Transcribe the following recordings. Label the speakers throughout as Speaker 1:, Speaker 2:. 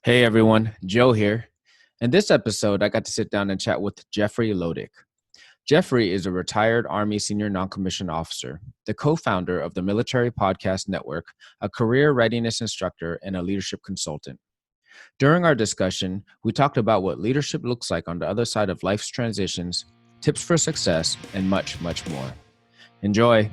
Speaker 1: Hey everyone, Joe here. In this episode, I got to sit down and chat with Jeffrey Lodick. Jeffrey is a retired Army Senior Noncommissioned Officer, the co-founder of the Military Podcast Network, a career readiness instructor, and a leadership consultant. During our discussion, we talked about what leadership looks like on the other side of life's transitions, tips for success, and much, much more. Enjoy.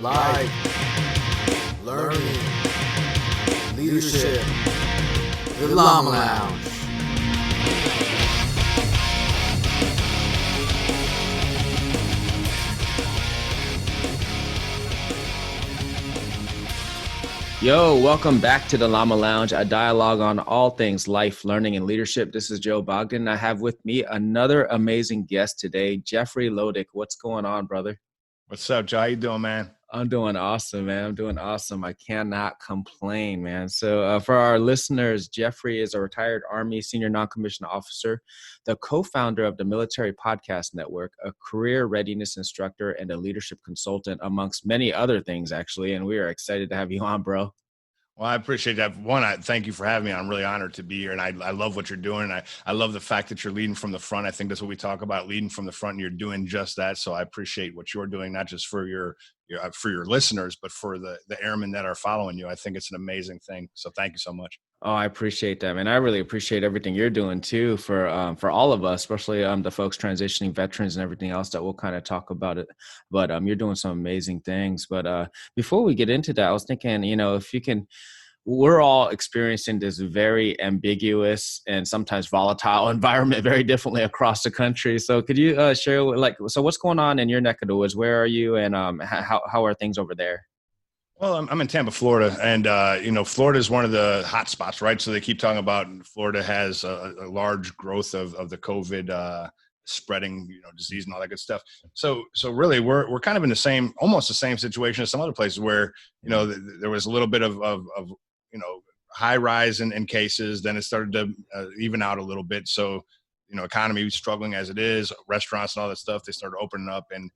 Speaker 2: Life, learning, leadership, the Llama Lounge.
Speaker 1: Yo, welcome back to the Llama Lounge, a dialogue on all things life, learning, and leadership. This is Joe Bogdan. I have with me another amazing guest today, Jeffrey Lodick. What's going on, brother?
Speaker 3: What's up, Joe? How you doing, man?
Speaker 1: I'm doing awesome, man. I'm doing awesome. I cannot complain, man. So for our listeners, Jeffrey is a retired Army Senior Noncommissioned Officer, the co-founder of the Military Podcast Network, a career readiness instructor, and a leadership consultant, amongst many other things, actually. And we are excited to have you on, bro.
Speaker 3: Well, I appreciate that. One, I thank you for having me. I'm really honored to be here, and I love what you're doing. I love the fact that you're leading from the front. I think that's what we talk about, leading from the front, and you're doing just that. So I appreciate what you're doing, not just for your listeners, but for the airmen that are following you. I think it's an amazing thing. So thank you so much.
Speaker 1: Oh, I appreciate that, man. I really appreciate everything you're doing too for all of us, especially the folks transitioning, veterans, and everything else that we'll kind of talk about it. But you're doing some amazing things. But before we get into that, I was thinking, if you can, we're all experiencing this very ambiguous and sometimes volatile environment very differently across the country. So could you share, so what's going on in your neck of the woods? Where are you, and how are things over there?
Speaker 3: Well, I'm in Tampa, Florida, and Florida is one of the hot spots, right? So they keep talking about Florida has a large growth of the COVID spreading, disease and all that good stuff. So really, we're kind of in almost the same situation as some other places where there was a little bit of high rise in cases. Then it started to even out a little bit. So economy struggling as it is, restaurants and all that stuff, they started opening up and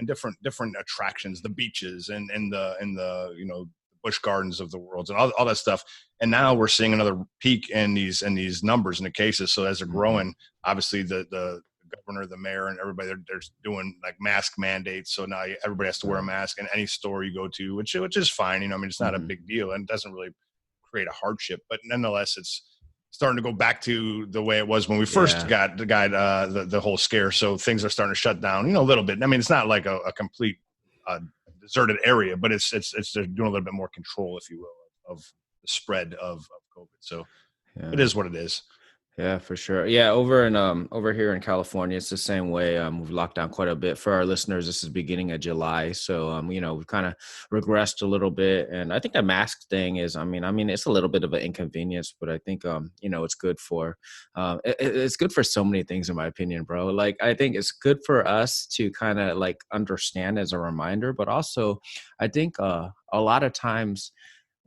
Speaker 3: different attractions, the beaches and the busch gardens of the world and all that stuff. And now we're seeing another peak in these numbers in the cases. So as they're growing, obviously the governor, the mayor, and everybody, they're doing like mask mandates. So now everybody has to wear a mask in any store you go to, which is fine. It's not a big deal and it doesn't really create a hardship, but nonetheless, it's starting to go back to the way it was when we first got the whole scare. So things are starting to shut down, a little bit. I mean, it's not like a complete deserted area, but it's they're doing a little bit more control, if you will, of the spread of COVID. So It is what it is.
Speaker 1: Yeah, for sure. Yeah, over here in California, it's the same way. We've locked down quite a bit. For our listeners, this is beginning of July, so we've kind of regressed a little bit. And I think the mask thing is, I mean, it's a little bit of an inconvenience, but I think it's good for it's good for so many things, in my opinion, bro. Like, I think it's good for us to kind of like understand as a reminder, but also I think a lot of times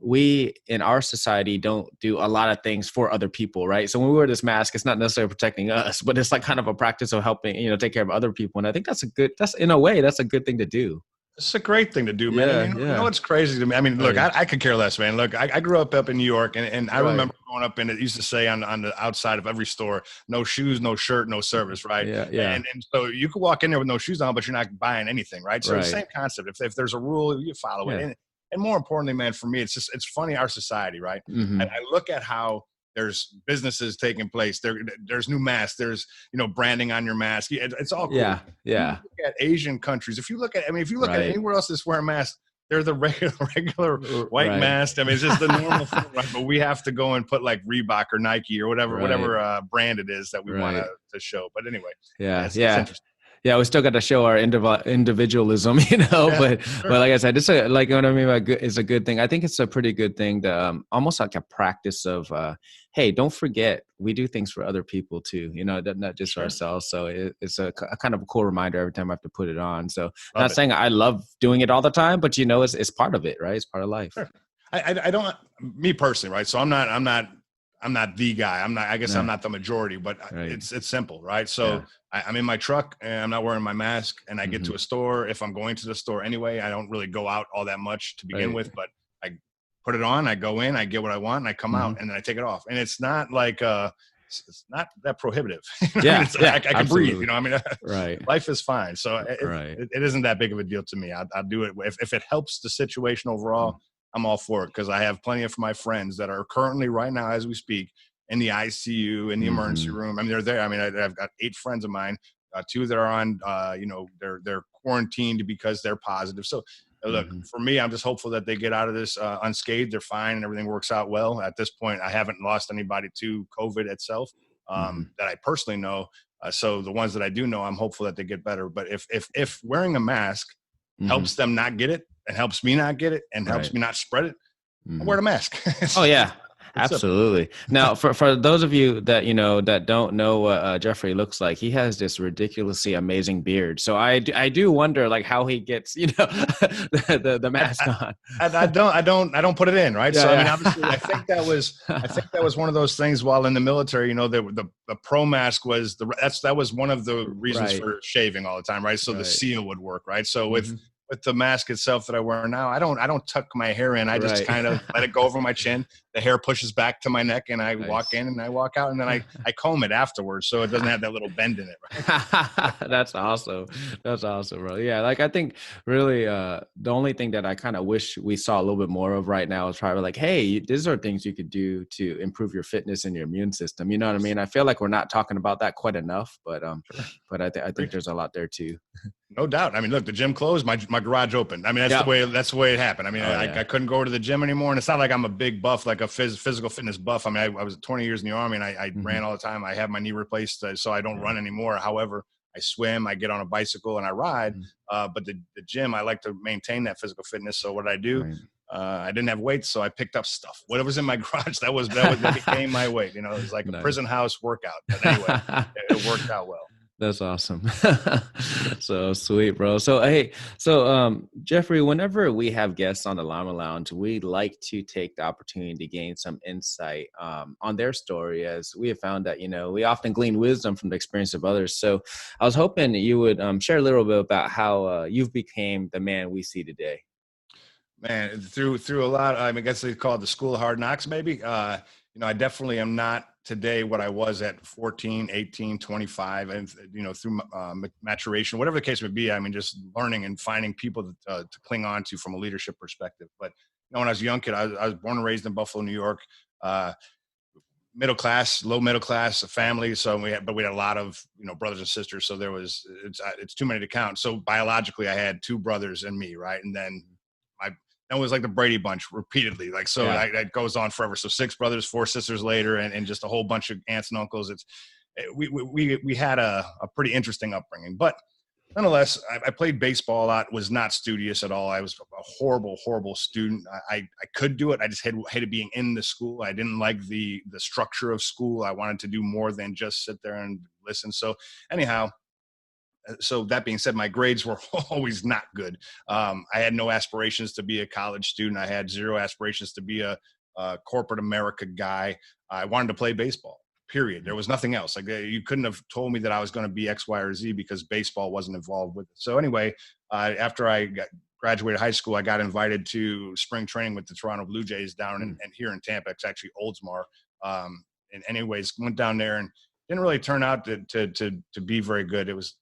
Speaker 1: we in our society don't do a lot of things for other people, right? So when we wear this mask, it's not necessarily protecting us, but it's like kind of a practice of helping, take care of other people. And I think that's in a way, that's a good thing to do.
Speaker 3: It's a great thing to do, man. You know what's crazy to me? I mean, look, I could care less, man. Look, I grew up in New York, and I remember growing up, and it used to say on the outside of every store, no shoes, no shirt, no service, right?
Speaker 1: Yeah.
Speaker 3: And so you could walk in there with no shoes on, but you're not buying anything, right? So the same concept. If there's a rule, you follow it. And more importantly, man, for me, it's funny, our society, right?
Speaker 1: Mm-hmm.
Speaker 3: I look at how there's businesses taking place. There's new masks. There's, branding on your mask. It's all cool.
Speaker 1: Yeah.
Speaker 3: If you look at Asian countries, if you look at anywhere else that's wearing masks, they're the regular white mask. I mean, it's just the normal thing, right? But we have to go and put like Reebok or Nike or whatever brand it is that we want to show. But anyway, it's interesting.
Speaker 1: Yeah, we still got to show our individualism, but like I said, it's like, what I mean by good is a good thing. I think it's a pretty good thing to almost like a practice of, hey, don't forget we do things for other people too, not just for ourselves. So it's a kind of a cool reminder every time I have to put it on. So I'm not saying I love doing it all the time, but it's part of it, right? It's part of life.
Speaker 3: Sure. I don't, me personally, right? So I'm not I'm not the guy. I guess I'm
Speaker 1: No.
Speaker 3: not the majority, but
Speaker 1: Right.
Speaker 3: it's simple, right?
Speaker 1: Yeah.
Speaker 3: So I'm in my truck and I'm not wearing my mask, and I get
Speaker 1: Hmm.
Speaker 3: to a store. If I'm going to the store anyway, I don't really go out all that much to begin
Speaker 1: Right.
Speaker 3: with, but I put it on, I go in, I get what I want, and I come
Speaker 1: Hmm.
Speaker 3: out, and then I take it off. And it's not like, it's not that prohibitive. I mean,
Speaker 1: Yeah. Yeah.
Speaker 3: I can breathe,
Speaker 1: Absolutely.
Speaker 3: I mean,
Speaker 1: Right.
Speaker 3: life is fine. So
Speaker 1: Right.
Speaker 3: it isn't that big of a deal to me. I'll do it. If it helps the situation overall, I'm all for it, because I have plenty of my friends that are currently right now, as we speak, in the ICU, in the emergency
Speaker 1: Hmm.
Speaker 3: room. I mean, they're there. I mean, I've got 8 friends of mine, 2 that are on, they're quarantined because they're positive. So look,
Speaker 1: Hmm.
Speaker 3: for me, I'm just hopeful that they get out of this unscathed. They're fine and everything works out well. At this point, I haven't lost anybody to COVID itself,
Speaker 1: Hmm.
Speaker 3: that I personally know. So the ones that I do know, I'm hopeful that they get better. But if wearing a mask
Speaker 1: Hmm.
Speaker 3: helps them not get it, and helps me not get it, and helps
Speaker 1: Right.
Speaker 3: me not spread it, I
Speaker 1: Hmm.
Speaker 3: wear the mask.
Speaker 1: Oh yeah,
Speaker 3: It's simple.
Speaker 1: absolutely. Now, for those of you that that don't know what Jeffrey looks like, he has this ridiculously amazing beard. So I do wonder like how he gets the mask on.
Speaker 3: I don't put it in, right?
Speaker 1: Yeah,
Speaker 3: So I mean, obviously, I
Speaker 1: yeah.
Speaker 3: think that was one of those things while in the military. The pro mask was that was one of the reasons
Speaker 1: Right,
Speaker 3: for shaving all the time, right? So the
Speaker 1: right.
Speaker 3: seal would work, right? So
Speaker 1: Hmm.
Speaker 3: with the mask itself that I wear now, I don't tuck my hair in. I just
Speaker 1: Right.
Speaker 3: kind of let it go over my chin. The hair pushes back to my neck, and I walk
Speaker 1: Nice.
Speaker 3: in and I walk out, and then I comb it afterwards, so it doesn't have that little bend in it, right?
Speaker 1: That's awesome. That's awesome, bro. Yeah, like I think really the only thing that I kind of wish we saw a little bit more of right now is probably like, hey, these are things you could do to improve your fitness and your immune system. You know what I mean? I feel like we're not talking about that quite enough,
Speaker 3: Sure.
Speaker 1: but I think
Speaker 3: Agreed.
Speaker 1: there's a lot there too.
Speaker 3: No doubt. I mean, look, the gym closed, my garage opened. I mean,
Speaker 1: Yeah.
Speaker 3: that's the way it happened. I mean,
Speaker 1: Oh yeah.
Speaker 3: I couldn't go to the gym anymore, and it's not like I'm a big buff, like a physical fitness buff. I mean, I was 20 years in the Army, and I
Speaker 1: Hmm.
Speaker 3: ran all the time. I have my knee replaced, so I don't
Speaker 1: Yeah.
Speaker 3: run anymore. However, I swim, I get on a bicycle, and I ride.
Speaker 1: Mhm.
Speaker 3: But the gym, I like to maintain that physical fitness. So what did I do?
Speaker 1: Right.
Speaker 3: I didn't have weights, so I picked up stuff. Whatever was in my garage, that became my weight. It was like a
Speaker 1: Nice.
Speaker 3: prison house workout. But anyway, it worked out well.
Speaker 1: That's awesome. So sweet, bro. So hey, Jeffrey, whenever we have guests on the Llama Lounge, we like to take the opportunity to gain some insight on their story, as we have found that we often glean wisdom from the experience of others. So I was hoping that you would share a little bit about how you've became the man we see today.
Speaker 3: Man, through a lot. I mean, I guess they call it the school of hard knocks, maybe. I definitely am not today what I was at 14, 18, 25, and through maturation, whatever the case may be. I mean, just learning and finding people to cling on to from a leadership perspective. But when I was a young kid, I was born and raised in Buffalo, New York. Middle class, low middle class family. So we had a lot of brothers and sisters. So it's too many to count. So biologically, I had 2 brothers and me, right, and then my that was like the Brady Bunch repeatedly. Like, so
Speaker 1: Yeah.
Speaker 3: that goes on forever. So 6 brothers, 4 sisters later, and just a whole bunch of aunts and uncles. We had a pretty interesting upbringing, but nonetheless, I played baseball a lot, was not studious at all. I was a horrible, horrible student. I could do it. I just hated being in the school. I didn't like the structure of school. I wanted to do more than just sit there and listen. So anyhow, so that being said, my grades were always not good. I had no aspirations to be a college student. I had 0 aspirations to be a corporate America guy. I wanted to play baseball, period. There was nothing else. Like, you couldn't have told me that I was going to be X, Y, or Z, because baseball wasn't involved with it. So anyway, after I graduated high school, I got invited to spring training with the Toronto Blue Jays down and here in Tampa. It's actually Oldsmar. And anyways, went down there and didn't really turn out to be very good. It was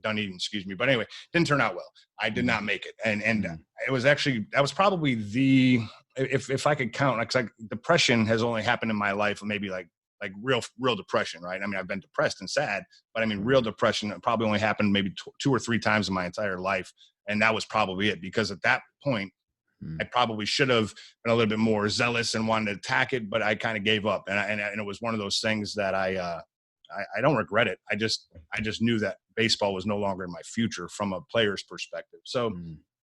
Speaker 3: Dunedin, excuse me. But anyway, didn't turn out well. I did not make it. And it was actually, that was probably if I could count, like depression has only happened in my life, maybe like real depression, right? I mean, I've been depressed and sad, but I mean, real depression probably only happened maybe 2 or 3 times in my entire life. And that was probably it, because at that point, I probably should have been a little bit more zealous and wanted to attack it, but I kind of gave up. And it was one of those things that I don't regret it. I just knew that baseball was no longer in my future from a player's perspective. So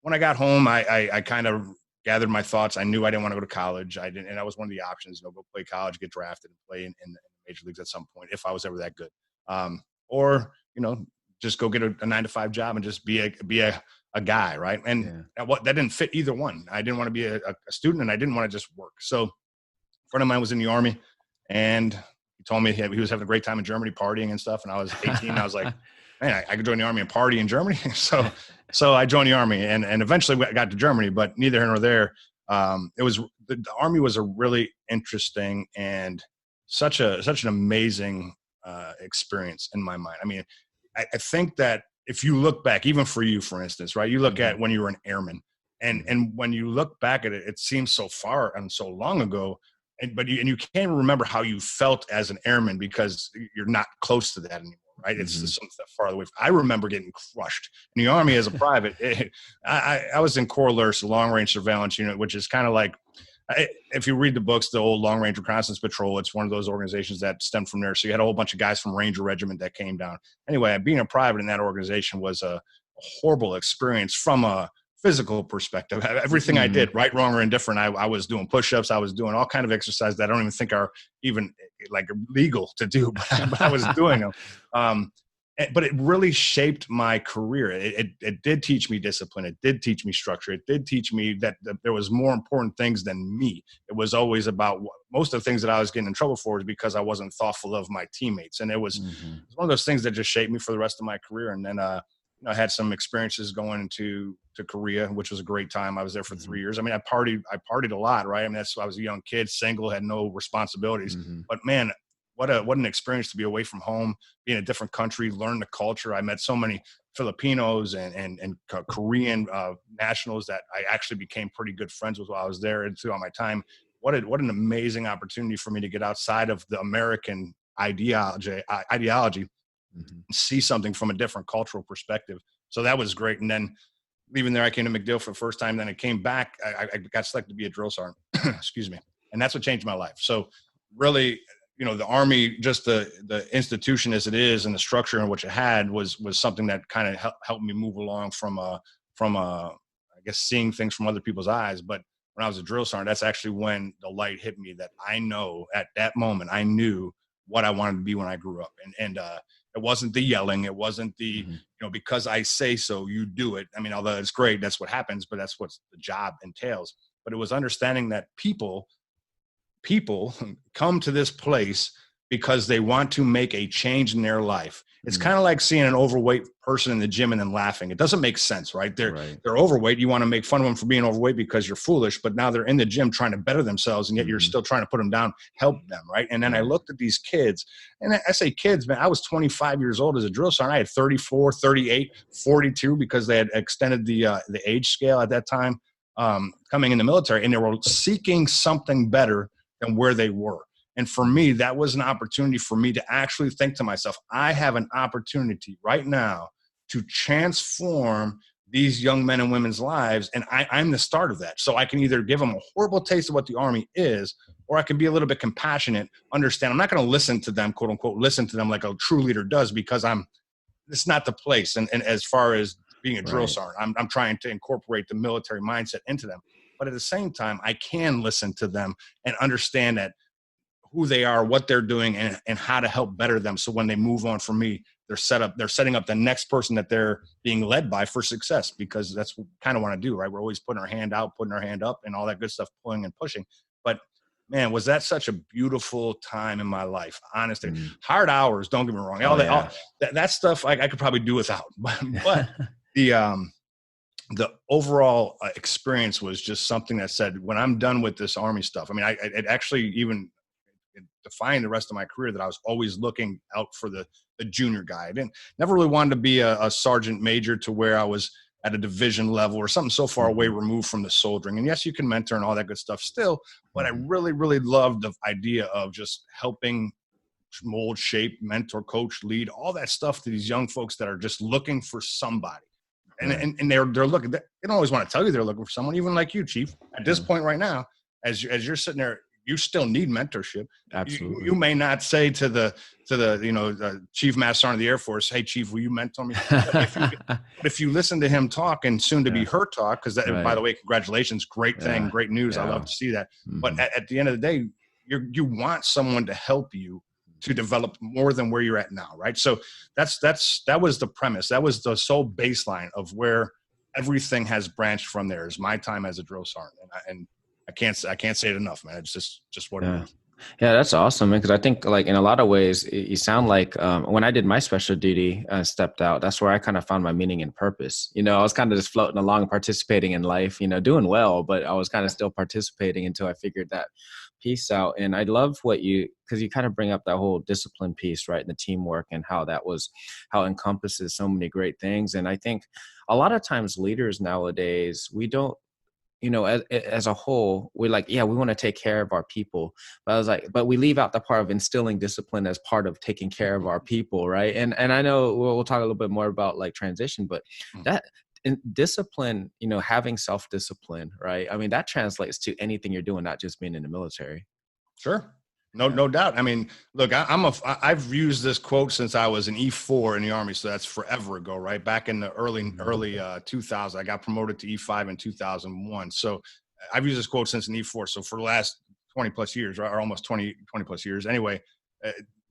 Speaker 3: when I got home, I kind of gathered my thoughts. I knew I didn't want to go to college. I didn't, and that was one of the options. Go play college, get drafted, and play in the major leagues at some point if I was ever that good. Or just go get a 9-to-5 job and just be a guy, right? And that didn't fit either one. I didn't want to be a student, and I didn't want to just work. So a friend of mine was in the Army, And he told me he was having a great time in Germany partying and stuff. And I was 18. I was like, man, I could join the Army and party in Germany. So I joined the Army and eventually I got to Germany, but neither here nor there. The Army was a really interesting and such an amazing experience in my mind. I mean, I think that if you look back, even for you, for instance, right, you look at when you were an airman, and when you look back at it, it seems so far and so long ago, but you can't remember how you felt as an airman because you're not close to that anymore, right? It's just something far away. I remember getting crushed in the Army as a private. I was in Corps Alert, the Long Range Surveillance Unit, which is kind of like, if you read the books, the old Long Range Reconnaissance Patrol, it's one of those organizations that stemmed from there. So you had a whole bunch of guys from Ranger Regiment that came down. Anyway, being a private in that organization was a horrible experience from a physical perspective. Everything I did, right, wrong, or indifferent, I was doing push-ups. I was doing all kind of exercises that I don't even think are even like legal to do, but I was doing them. But it really shaped my career. It did teach me discipline. It did teach me structure. It did teach me that there was more important things than me. It was always about most of the things that I was getting in trouble for was because I wasn't thoughtful of my teammates. And it was one of those things that just shaped me for the rest of my career. And then I had some experiences going to Korea, which was a great time. I was there for 3 years. I mean, I partied a lot, right? I mean, I was a young kid, single, had no responsibilities. But man, what an experience to be away from home, be in a different country, learn the culture. I met so many Filipinos and Korean nationals that I actually became pretty good friends with while I was there and throughout my time. What an amazing opportunity for me to get outside of the American ideology, see something from a different cultural perspective. So that was great. And then leaving there, I came to MacDill for the first time. Then I came back. I got selected to be a drill sergeant. Excuse me. And that's what changed my life. So really, the Army, just the institution as it is and the structure in which it had was something that kind of helped me move along from I guess seeing things from other people's eyes. But when I was a drill sergeant, that's actually when the light hit me that I know at that moment, I knew what I wanted to be when I grew up. And it wasn't the yelling. It wasn't the, because I say so, you do it. I mean, although it's great, that's what happens, but that's what the job entails. But it was understanding that people come to this place because they want to make a change in their life. It's kind of like seeing an overweight person in the gym and then laughing. It doesn't make sense, right? They're overweight. You want to make fun of them for being overweight because you're foolish, but now they're in the gym trying to better themselves, and yet you're still trying to put them down, help them, right? And then I looked at these kids, and I say kids, man, I was 25 years old as a drill sergeant. I had 34, 38, 42 because they had extended the age scale at that time coming in the military, and they were seeking something better than where they were. And for me, that was an opportunity for me to actually think to myself, I have an opportunity right now to transform these young men and women's lives. And I'm the start of that. So I can either give them a horrible taste of what the Army is, or I can be a little bit compassionate, understand. I'm not going to listen to them, quote unquote, listen to them like a true leader does, because it's not the place. And as far as being a drill sergeant, I'm trying to incorporate the military mindset into them. But at the same time, I can listen to them and understand that who they are, what they're doing, and how to help better them. So when they move on from me, they're setting up the next person that they're being led by for success, because that's what we kind of want to do, right? We're always putting our hand out, putting our hand up, and all that good stuff, pulling and pushing. But man, was that such a beautiful time in my life, honestly. Hard hours, don't get me wrong. All that stuff I could probably do without. But the overall experience was just something that said, when I'm done with this Army stuff, I mean, it actually even defined the rest of my career that I was always looking out for the junior guy. I never really wanted to be a sergeant major to where I was at a division level or something so far away removed from the soldiering. And yes, you can mentor and all that good stuff still, but I really, really loved the idea of just helping mold, shape, mentor, coach, lead, all that stuff to these young folks that are just looking for somebody. And they're looking, they don't always want to tell you they're looking for someone, even like you, Chief. At this point right now, as you're sitting there, you still need mentorship.
Speaker 1: Absolutely.
Speaker 3: You may not say to the Chief Master Sergeant of the Air Force, "Hey, Chief, will you mentor me?" But if you listen to him talk, and soon to be her talk, because by the way, congratulations, great thing, great news. I love to see that. But at the end of the day, you want someone to help you to develop more than where you're at now, right? So that was the premise. That was the sole baseline of where everything has branched from. There is my time as a drill sergeant, and I can't say it enough, man. It's just what it is.
Speaker 1: Yeah, that's awesome, man. Because I think, like, in a lot of ways, you sound like when I did my special duty, stepped out. That's where I kind of found my meaning and purpose. I was kind of just floating along, participating in life. Doing well, but I was kind of still participating until I figured that piece out. And I love because you kind of bring up that whole discipline piece, right, and the teamwork, and how it encompasses so many great things. And I think a lot of times leaders nowadays, we don't as a whole, we're like, yeah, we want to take care of our people. But I was like, but we leave out the part of instilling discipline as part of taking care of our people, right? And I know we'll talk a little bit more about like transition, but that discipline, having self-discipline, right? I mean, that translates to anything you're doing, not just being in the military.
Speaker 3: Sure. No doubt. I mean, look, I've used this quote since I was an E4 in the Army. So that's forever ago, right? Back in the early 2000s, I got promoted to E5 in 2001. So I've used this quote since an E4. So for the last 20 plus years, right? Or almost 20 plus years. Anyway,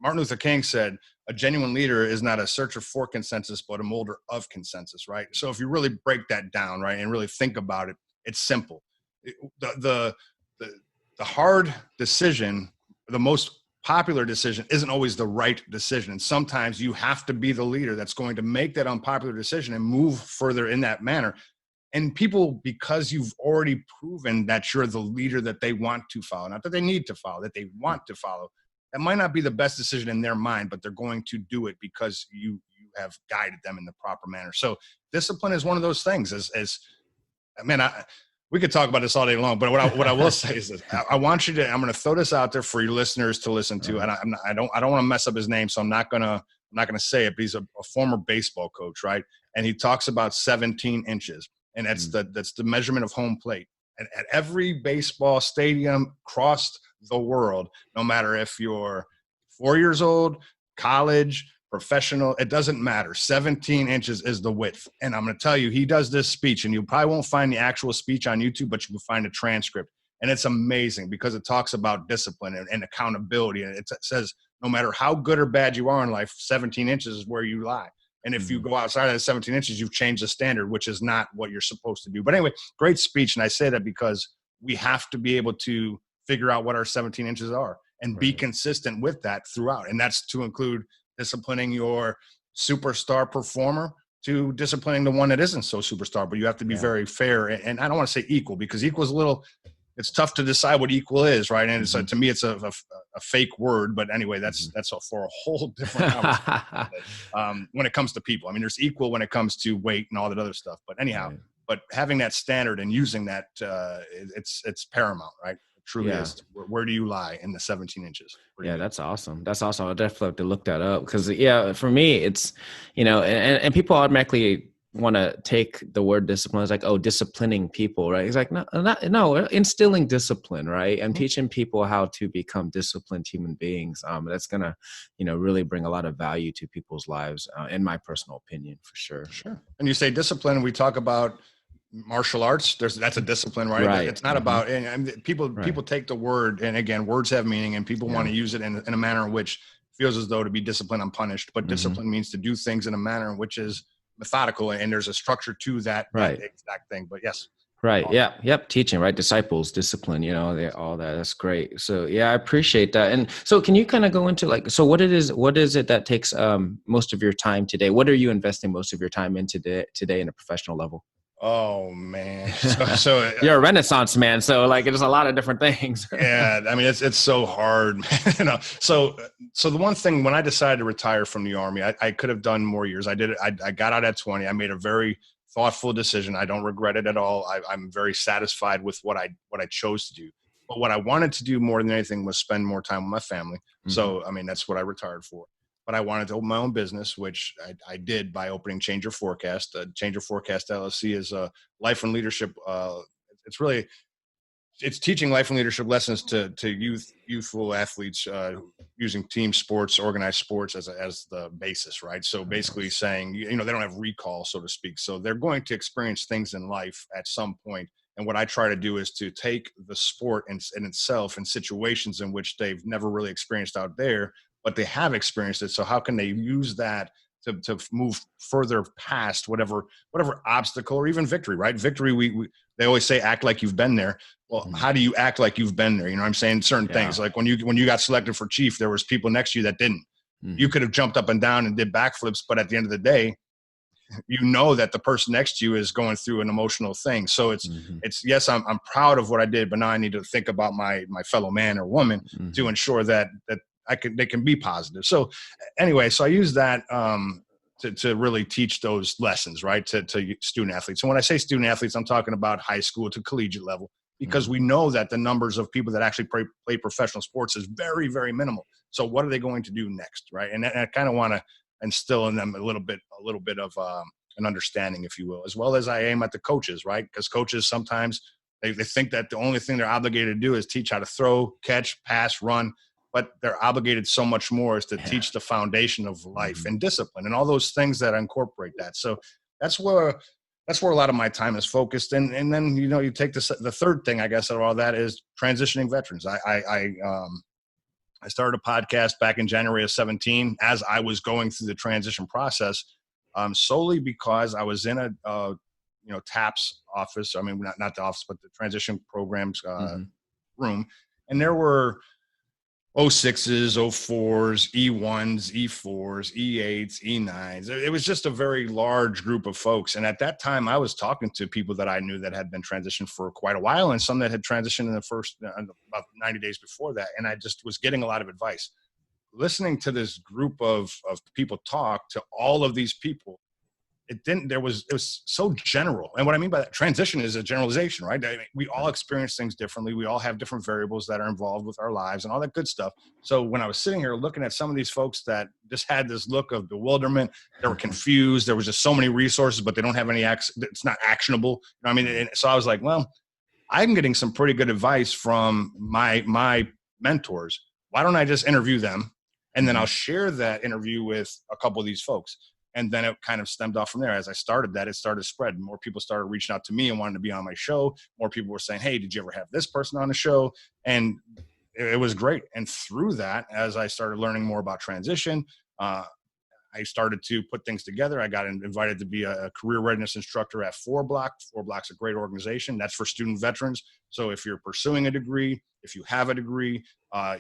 Speaker 3: Martin Luther King said, a genuine leader is not a searcher for consensus, but a molder of consensus, right? So if you really break that down, right, and really think about it, it's simple. The hard decision, the most popular decision, isn't always the right decision. And sometimes you have to be the leader that's going to make that unpopular decision and move further in that manner. And people, because you've already proven that you're the leader that they want to follow, not that they need to follow, that they want to follow, that might not be the best decision in their mind, but they're going to do it because you have guided them in the proper manner. So discipline is one of those things. We could talk about this all day long, but what I will say is this: I want you to. I'm going to throw this out there for your listeners to listen to, and I don't want to mess up his name, so I'm not gonna say it. But he's a former baseball coach, right? And he talks about 17 inches, and that's the measurement of home plate. And at every baseball stadium across the world, no matter if you're 4 years old, college, professional, it doesn't matter. 17 inches is the width. And I'm going to tell you, he does this speech, and you probably won't find the actual speech on YouTube, but you can find a transcript. And it's amazing because it talks about discipline and accountability. And it says, no matter how good or bad you are in life, 17 inches is where you lie. And if you go outside of the 17 inches, you've changed the standard, which is not what you're supposed to do. But anyway, great speech. And I say that because we have to be able to figure out what our 17 inches are and be consistent with that throughout. And that's to include disciplining your superstar performer to disciplining the one that isn't so superstar, but you have to be very fair. And I don't want to say equal, because equal is it's tough to decide what equal is, right? And so to me, it's a fake word, but anyway, that's for a whole different conversation. When it comes to people, I mean, there's equal when it comes to weight and all that other stuff, but anyhow, but having that standard and using that, it's paramount, right? Truly is. Where do you lie in the 17 inches?
Speaker 1: Yeah, that's awesome. That's awesome. I'll definitely have to look that up, because for me, it's, and people automatically want to take the word discipline as like, oh, disciplining people, right? It's like, no, instilling discipline, right? I'm teaching people how to become disciplined human beings. That's going to, really bring a lot of value to people's lives, in my personal opinion, for sure.
Speaker 3: Sure. And you say discipline, we talk about martial arts, that's a discipline, right? It's not about, and people take the word, and again, words have meaning, and people want to use it in a manner in which feels as though to be disciplined, I'm punished. But discipline means to do things in a manner in which is methodical, and there's a structure to that exact thing. But yes.
Speaker 1: Right. Yeah. Yep. Teaching, right? Disciples, discipline, all that. That's great. So I appreciate that. And so can you kind of go into what is it that takes most of your time today? What are you investing most of your time in today in a professional level?
Speaker 3: Oh man. So
Speaker 1: you're a Renaissance man. So there's a lot of different things.
Speaker 3: Yeah. I mean, it's so hard, So the one thing, when I decided to retire from the Army, I could have done more years. I did it. I got out at 20. I made a very thoughtful decision. I don't regret it at all. I'm very satisfied with what I chose to do. But what I wanted to do more than anything was spend more time with my family. So, I mean, that's what I retired for. But I wanted to open my own business, which I did by opening Change Your Forecast. Change Your Forecast LLC is a life and leadership. It's teaching life and leadership lessons to youthful athletes using team sports, organized sports as the basis, right? So basically saying, they don't have recall, so to speak. So they're going to experience things in life at some point. And what I try to do is to take the sport in itself in situations in which they've never really experienced out there, but they have experienced it. So how can they use that to move further past whatever obstacle or even victory, right? Victory, they always say, act like you've been there. Well, how do you act like you've been there? You know what I'm saying? Certain things, like when you got selected for chief, there was people next to you that didn't. You could have jumped up and down and did backflips, but at the end of the day, you know that the person next to you is going through an emotional thing. So it's yes, I'm proud of what I did, but now I need to think about my fellow man or woman to ensure that they can be positive. So anyway, so I use that to really teach those lessons, right, to student athletes. And when I say student athletes, I'm talking about high school to collegiate level, because we know that the numbers of people that actually play professional sports is very, very minimal. So what are they going to do next, right? And I kind of want to instill in them a little bit of an understanding, if you will, as well as I aim at the coaches, right? Because coaches sometimes they think that the only thing they're obligated to do is teach how to throw, catch, pass, run, but they're obligated so much more is to teach the foundation of life and discipline and all those things that incorporate that. So that's where a lot of my time is focused. And then, you know, you take the third thing, I guess, of all that is transitioning veterans. I started a podcast back in January of 17 as I was going through the transition process, solely because I was in a TAPS office. I mean, not the office, but the transition programs room. And there were 06s, 04s, E1s, E4s, E8s, E9s. It was just a very large group of folks. And at that time, I was talking to people that I knew that had been transitioned for quite a while, and some that had transitioned in the first about 90 days before that. And I just was getting a lot of advice. Listening to this group of people talk to all of these people, it was so general. And what I mean by that, transition is a generalization, right? I mean, we all experience things differently. We all have different variables that are involved with our lives and all that good stuff. So when I was sitting here looking at some of these folks that just had this look of bewilderment, they were confused. There was just so many resources, but they don't have any it's not actionable. You know what I mean? And so I was like, well, I'm getting some pretty good advice from my mentors. Why don't I just interview them? And then I'll share that interview with a couple of these folks. And then it kind of stemmed off from there. As I started that, it started to spread. More people started reaching out to me and wanting to be on my show. More people were saying, hey, did you ever have this person on the show? And it was great. And through that, as I started learning more about transition, I started to put things together. I got invited to be a career readiness instructor at 4Block. 4Block's a great organization. That's for student veterans. So if you're pursuing a degree, if you have a degree,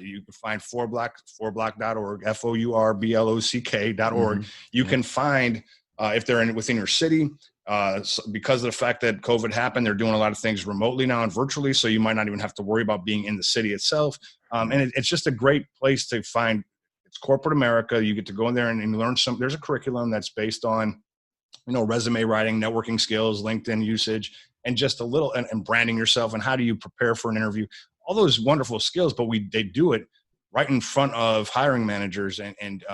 Speaker 3: you can find 4Block, 4block.org, FOURBLOCK.org. You can find, if they're within your city, because of the fact that COVID happened, they're doing a lot of things remotely now and virtually. So you might not even have to worry about being in the city itself. And it's just a great place to find. It's corporate America. You get to go in there and learn there's a curriculum that's based on, resume writing, networking skills, LinkedIn usage, and just a little, and branding yourself, and how do you prepare for an interview, all those wonderful skills, but they do it right in front of hiring managers and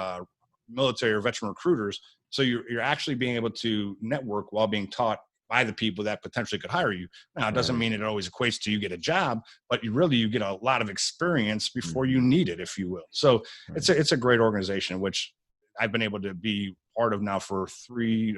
Speaker 3: military or veteran recruiters. So you're actually being able to network while being taught by the people that potentially could hire you. Now, it doesn't mean it always equates to you get a job, but you get a lot of experience before you need it, if you will. So it's a great organization, which I've been able to be part of now for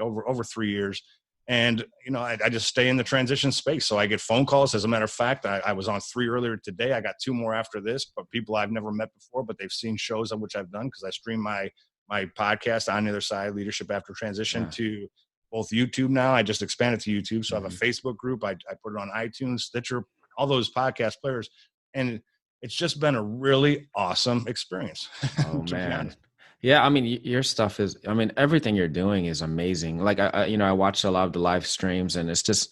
Speaker 3: over 3 years. And, I just stay in the transition space. So I get phone calls. As a matter of fact, I was on 3 earlier today. I got 2 more after this, but people I've never met before, but they've seen shows on which I've done, because I stream my podcast, On the Other Side, Leadership After Transition, to both YouTube now. I just expanded to YouTube. So I have a Facebook group. I put it on iTunes, Stitcher, all those podcast players. And it's just been a really awesome experience.
Speaker 1: Oh, man. Yeah. I mean, your stuff is, everything you're doing is amazing. Like, I watched a lot of the live streams, and it's just,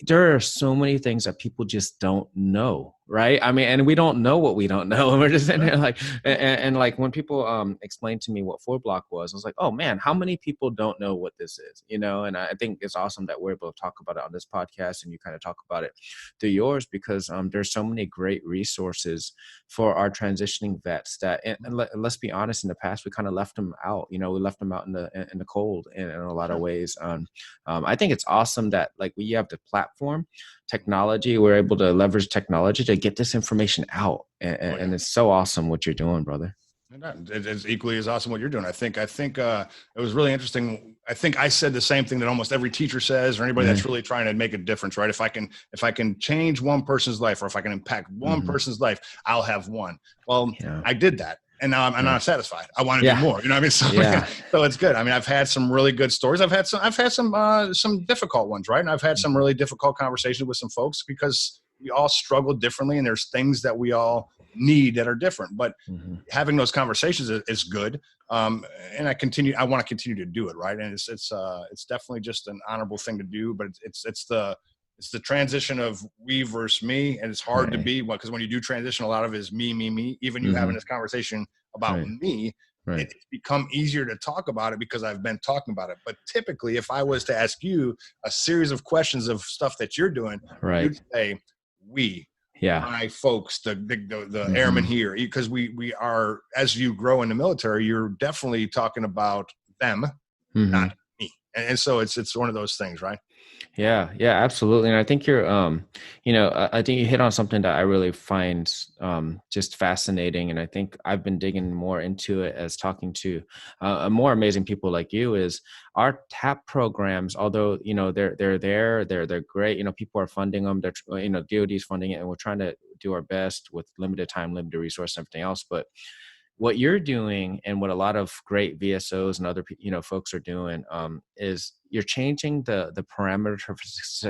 Speaker 1: there are so many things that people just don't know, right? And we don't know what we don't know, and we're just in there like, and like when people explained to me what 4Block was, I was like, oh man, how many people don't know what this is, And I think it's awesome that we're able to talk about it on this podcast, and you kind of talk about it through yours, because there's so many great resources for our transitioning vets that, and let's be honest, in the past we kind of left them out. We left them out in the cold in a lot of ways. I think it's awesome that like we have the platform, technology, we're able to leverage technology to get this information out, and it's so awesome what you're doing, brother.
Speaker 3: It's equally as awesome what you're doing. I think it was really interesting. I think I said the same thing that almost every teacher says, or anybody that's really trying to make a difference, right? If I can change one person's life, or if I can impact one person's life, I'll have won. Well, I did that. And now I'm not satisfied. I want to do more. You know what I mean? So, so it's good. I've had some really good stories. I've had some difficult ones, right? And I've had some really difficult conversations with some folks, because we all struggle differently, and there's things that we all need that are different. But having those conversations is good. And I want to continue to do it. Right. And it's definitely just an honorable thing to do, but it's the transition of we versus me. And it's hard to be, because when you do transition, a lot of it is me, even you having this conversation about me, it's become easier to talk about it because I've been talking about it. But typically, if I was to ask you a series of questions of stuff that you're doing, you'd say we, my folks, the airmen here, because we are, as you grow in the military, you're definitely talking about them, not me. And so it's one of those things, right?
Speaker 1: Yeah, absolutely. And I think you're, I think you hit on something that I really find just fascinating. And I think I've been digging more into it as talking to more amazing people like you, is our TAP programs, although, they're great. People are funding them. They're, DoD is funding it, and we're trying to do our best with limited time, limited resource, and everything else. But what you're doing, and what a lot of great VSOs and other folks are doing, is you're changing the parameter for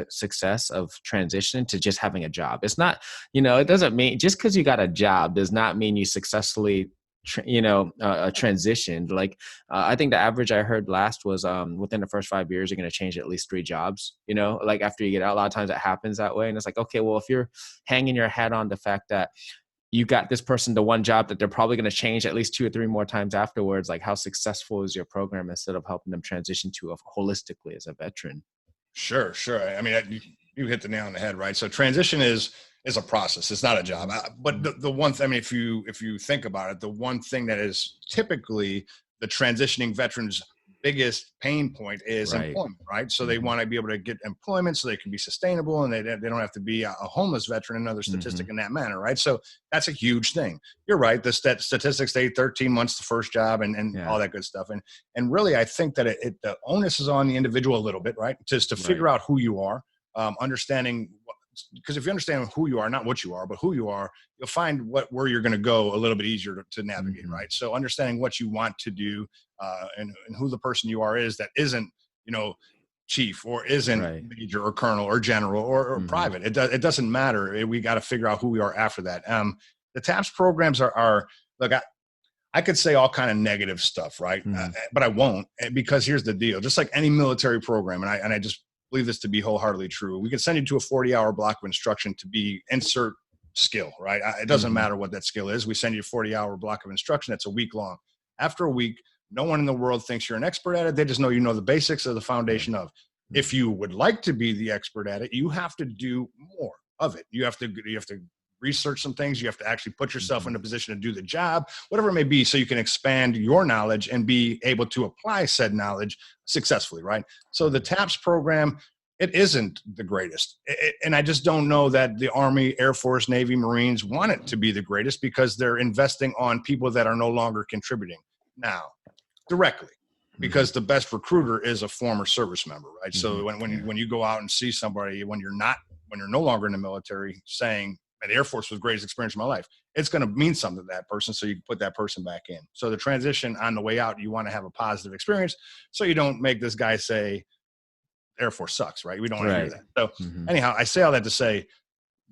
Speaker 1: success of transition to just having a job. It's not, it doesn't mean just because you got a job does not mean you successfully transitioned. Like I think the average I heard last was within the first 5 years you're going to change at least 3 jobs. Like after you get out, a lot of times it happens that way. And it's like, okay, well, if you're hanging your hat on the fact that you got this person to one job that they're probably going to change at least 2 or 3 more times afterwards, like how successful is your program instead of helping them transition to a holistically as a veteran?
Speaker 3: Sure. I mean, you hit the nail on the head, right? So transition is a process. It's not a job. But the one thing, I mean, if you think about it, the one thing that is typically the transitioning veterans' biggest pain point is employment, right? So they want to be able to get employment so they can be sustainable, and they don't have to be a homeless veteran, another statistic in that manner, right? So that's a huge thing. You're right. The statistics say 13 months the first job and all that good stuff. And really, I think that the onus is on the individual a little bit, right? Just to figure out who you are, understanding because if you understand who you are, not what you are, but who you are, you'll find where you're going to go a little bit easier to navigate, right? So understanding what you want to do and who the person you are is that isn't, chief or isn't major or colonel or general or private. It doesn't matter. We got to figure out who we are after that. The TAPS programs are look, I could say all kind of negative stuff, right? But I won't, because here's the deal. Just like any military program, and I just believe this to be wholeheartedly true. We can send you to a 40-hour block of instruction to be insert skill, right? It doesn't matter what that skill is. We send you a 40-hour block of instruction that's a week long. After a week, no one in the world thinks you're an expert at it. They just know you know the basics of the foundation of. If you would like to be the expert at it, you have to do more of it. You have to research some things. You have to actually put yourself in a position to do the job, whatever it may be, so you can expand your knowledge and be able to apply said knowledge successfully, right? So the TAPS program, it isn't the greatest. And I just don't know that the Army, Air Force, Navy, Marines want it to be the greatest, because they're investing on people that are no longer contributing now directly. Because the best recruiter is a former service member, right? So when you go out and see somebody, when you're no longer in the military, saying, the Air Force was the greatest experience of my life, it's going to mean something to that person, so you can put that person back in. So the transition on the way out, you want to have a positive experience, so you don't make this guy say Air Force sucks, right? We don't want to hear that. So anyhow, I say all that to say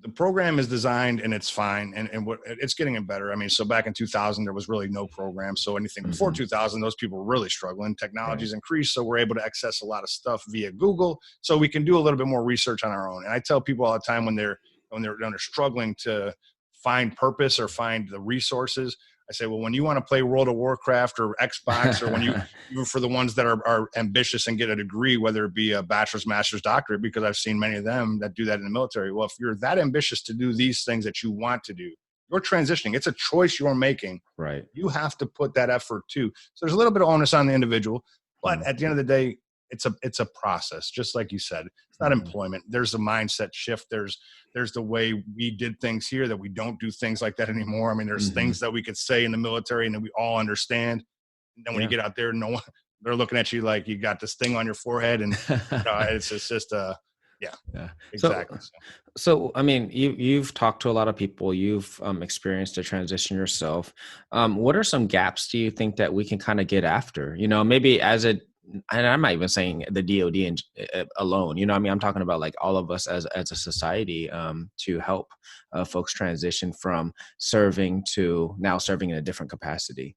Speaker 3: the program is designed and it's fine, and what it's getting better. I mean, so back in 2000, there was really no program. So anything before 2000, those people were really struggling. Technology's increased, so we're able to access a lot of stuff via Google, so we can do a little bit more research on our own. And I tell people all the time when they're struggling to find purpose or find the resources, I say, well, when you want to play World of Warcraft or Xbox, or when even for the ones that are ambitious and get a degree, whether it be a bachelor's, master's, doctorate, because I've seen many of them that do that in the military. Well, if you're that ambitious to do these things that you want to do, you're transitioning. It's a choice you're making.
Speaker 1: Right.
Speaker 3: You have to put that effort too. So there's a little bit of onus on the individual, but at the end of the day, it's a process, just like you said. It's not employment. There's a mindset shift. There's the way we did things here that we don't do things like that anymore. I mean, there's things that we could say in the military and that we all understand. And then when you get out there, no one, they're looking at you like you got this thing on your forehead, and it's just exactly.
Speaker 1: So I mean, you've talked to a lot of people. You've experienced a transition yourself. What are some gaps do you think that we can kind of get after? Maybe as it and I'm not even saying the DoD alone, you know what I mean? I'm talking about like all of us as a society, to help folks transition from serving to now serving in a different capacity.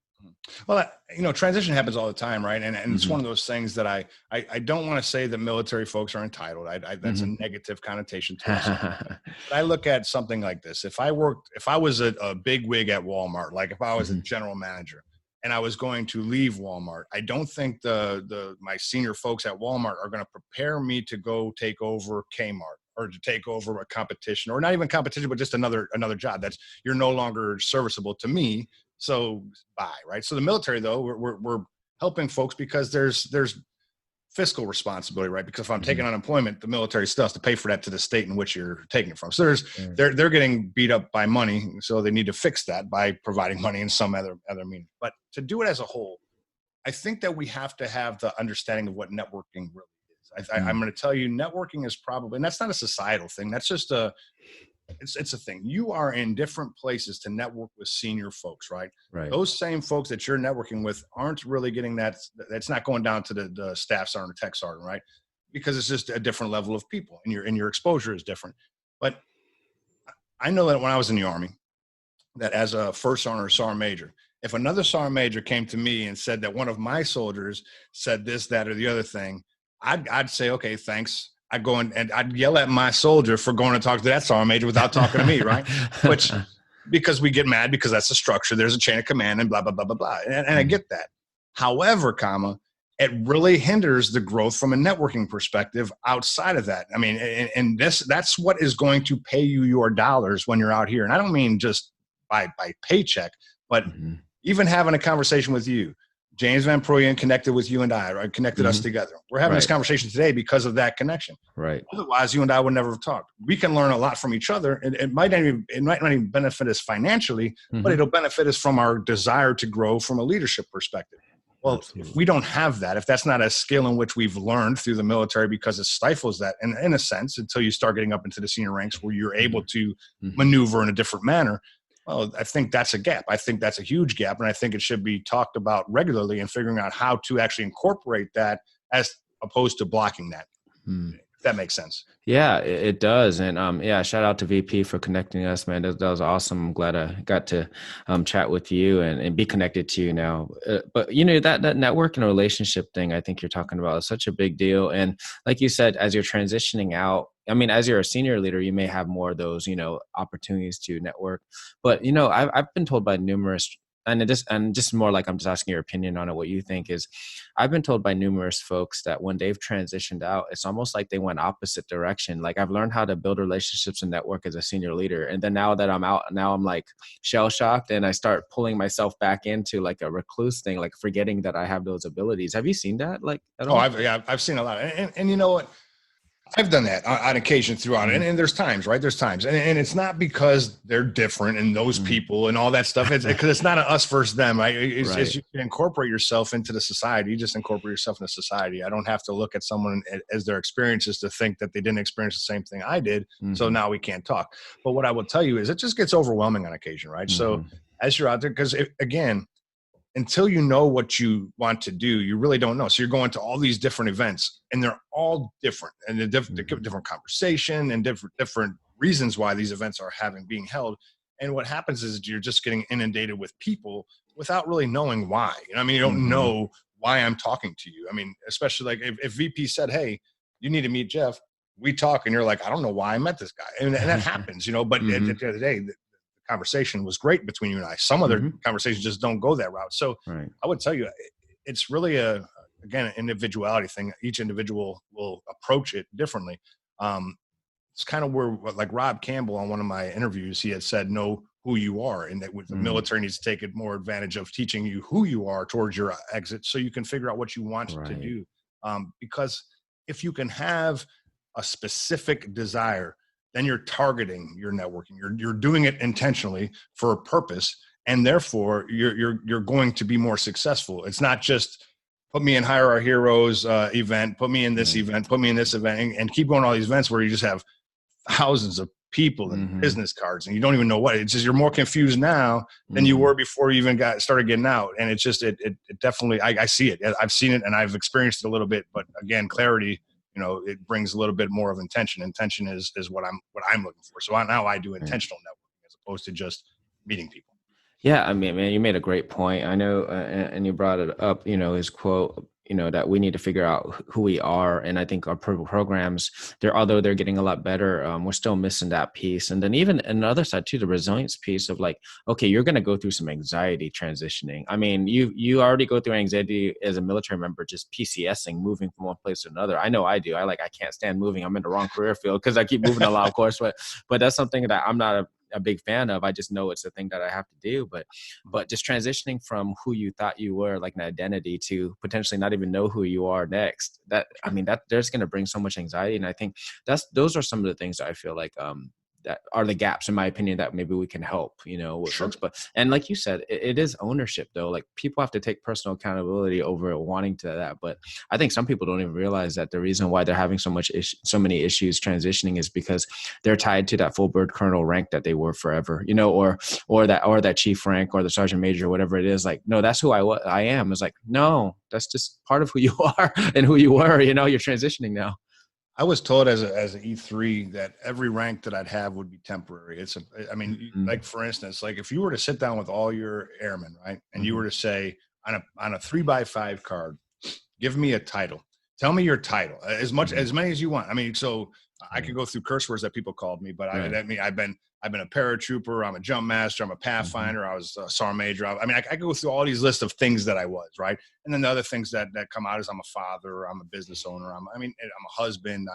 Speaker 3: Well, transition happens all the time, right? And it's
Speaker 1: Hmm.
Speaker 3: one of those things that I don't want to say that military folks are entitled. That's a
Speaker 1: Hmm.
Speaker 3: negative connotation to it. But I look at something like this. If I was a big wig at Walmart, like if I was a
Speaker 1: Hmm.
Speaker 3: general manager and I was going to leave Walmart, I don't think my senior folks at Walmart are going to prepare me to go take over Kmart or to take over a competition, or not even competition, but just another job that's you're no longer serviceable to me. So bye, right? So the military, though, we're helping folks because there's fiscal responsibility, right? Because if I'm
Speaker 1: Hmm.
Speaker 3: taking unemployment, the military still has to pay for that to the state in which you're taking it from. So
Speaker 1: Sure.
Speaker 3: they're getting beat up by money, so they need to fix that by providing money in some other means. But to do it as a whole, I think that we have to have the understanding of what networking really is. I'm going to tell you, networking is probably, and that's not a societal thing. That's just it's a thing. You are in different places to network with senior folks, right?
Speaker 1: Right.
Speaker 3: Those same folks that you're networking with aren't really getting that. That's not going down to the staff sergeant, the tech sergeant, right? Because it's just a different level of people, and your exposure is different. But I know that when I was in the Army, that as a first sergeant or sergeant major, if another sergeant major came to me and said that one of my soldiers said this, that, or the other thing, I'd say, okay, thanks. I'd go and I'd yell at my soldier for going to talk to that sergeant major without talking to me, right? Which, because we get mad because that's the structure. There's a chain of command and blah, blah, blah, blah, blah. And I
Speaker 1: Mhm.
Speaker 3: get that. However, it really hinders the growth from a networking perspective outside of that. I mean, and that's what is going to pay you your dollars when you're out here. And I don't mean just by paycheck, but
Speaker 1: Mhm.
Speaker 3: even having a conversation with you. James Van Proyen connected with you and I, right? Connected us
Speaker 1: Mhm.
Speaker 3: together. We're having this
Speaker 1: Right.
Speaker 3: conversation today because of that connection.
Speaker 1: Right.
Speaker 3: Otherwise, you and I would never have talked. We can learn a lot from each other. And it might not even benefit us financially, but
Speaker 1: Mhm.
Speaker 3: it'll benefit us from our desire to grow from a leadership perspective. Well, if we
Speaker 1: Absolutely.
Speaker 3: don't have that, if that's not a skill in which we've learned through the military, because it stifles that, and in a sense, until you start getting up into the senior ranks where you're able
Speaker 1: Mhm.
Speaker 3: to
Speaker 1: Mhm.
Speaker 3: maneuver in a different manner, well, I think that's a gap. I think that's a huge gap. And I think it should be talked about regularly and figuring out how to actually incorporate that as opposed to blocking that,
Speaker 1: Mm.
Speaker 3: if that makes sense.
Speaker 1: Yeah, it does. And yeah, shout out to VP for connecting us, man. That was awesome. I'm glad I got to chat with you and be connected to you now. But that network and relationship thing I think you're talking about is such a big deal. And like you said, as you're transitioning out, I mean, as you're a senior leader, you may have more of those, opportunities to network. But I've been told by numerous, and just more like I'm just asking your opinion on it, what you think is, I've been told by numerous folks that when they've transitioned out, it's almost like they went opposite direction. Like I've learned how to build relationships and network as a senior leader. And then now that I'm out, now I'm like shell shocked and I start pulling myself back into like a recluse thing, like forgetting that I have those abilities. Have you seen that like at
Speaker 3: Oh,
Speaker 1: all?
Speaker 3: I've seen a lot. And you know what? I've done that on occasion throughout it.
Speaker 1: Mm-hmm.
Speaker 3: And there's times, right? There's times. And it's not because they're different and those people and all that stuff. It's because it's not an us versus them, right? It's
Speaker 1: Right.
Speaker 3: you can incorporate yourself into the society. You just incorporate yourself into society. I don't have to look at someone as their experiences to think that they didn't experience the same thing I did. So
Speaker 1: Mm-hmm.
Speaker 3: now we can't talk. But what I will tell you is it just gets overwhelming on occasion, right? So
Speaker 1: Mm-hmm.
Speaker 3: as you're out there, because again, until you know what you want to do, you really don't know. So you're going to all these different events, and they're all different, and they're
Speaker 1: Mm-hmm.
Speaker 3: different conversation and different reasons why these events are being held. And what happens is you're just getting inundated with people without really knowing why. I mean, you don't
Speaker 1: Mm-hmm.
Speaker 3: know why I'm talking to you. I mean, especially like if VP said, "Hey, you need to meet Jeff," we talk, and you're like, "I don't know why I met this guy," and that happens, But at the
Speaker 1: Mm-hmm.
Speaker 3: end of the day, conversation was great between you and I. Some other
Speaker 1: Mm-hmm.
Speaker 3: conversations just don't go that route. So
Speaker 1: Right.
Speaker 3: I would tell you, it's really again, an individuality thing. Each individual will approach it differently. It's kind of where, like Rob Campbell on one of my interviews, he had said, know who you are. And that the
Speaker 1: Mm.
Speaker 3: military needs to take it more advantage of teaching you who you are towards your exit so you can figure out what you want to
Speaker 1: Right.
Speaker 3: do. Because if you can have a specific desire, then you're targeting your networking. You're doing it intentionally for a purpose, and therefore you're going to be more successful. It's not just put me in Hire Our Heroes event, put me in this
Speaker 1: Right.
Speaker 3: event, put me in this event, and keep going to all these events where you just have thousands of people and
Speaker 1: Mm-hmm.
Speaker 3: business cards, and you don't even know what. It's just you're more confused now than you were before you even started getting out. And it's just it definitely I see it. I've seen it and I've experienced it a little bit. But again, clarity, it brings a little bit more of intention. Intention is what I'm looking for. So now I do intentional networking as opposed to just meeting people.
Speaker 1: Yeah, I mean, man, you made a great point. I know, and you brought it up, his quote, that we need to figure out who we are. And I think our programs, although they're getting a lot better, we're still missing that piece. And then even another side too, the resilience piece of like, okay, you're going to go through some anxiety transitioning. I mean, you already go through anxiety as a military member, just PCSing, moving from one place to another. I know I do. I can't stand moving. I'm in the wrong career field because I keep moving a lot, of course, but that's something that I'm not a big fan of. I just know it's a thing that I have to do, but just transitioning from who you thought you were, like an identity, to potentially not even know who you are next, that there's going to bring so much anxiety. And I think those are some of the things that I feel like that are the gaps, in my opinion, that maybe we can help, with folks. But, and like you said, it is ownership though. Like people have to take personal accountability over wanting to that. But I think some people don't even realize that the reason why they're having so many issues transitioning is because they're tied to that full bird colonel rank that they were forever, or that chief rank or the sergeant major, whatever it is. Like, no, that's who I am. It's like, no, that's just part of who you are and who you were, you're transitioning now.
Speaker 3: I was told as an E3 that every rank that I'd have would be temporary. Like for instance, like if you were to sit down with all your airmen, right, and you were to say on a 3x5 card, give me a title. Tell me your title, as many as you want. I mean, so I could go through curse words that people called me, but I've been a paratrooper, I'm a jump master, I'm a pathfinder, I was a sergeant major. I could go through all these lists of things that I was, right? And then the other things that come out is I'm a father, I'm a business owner, I'm a husband,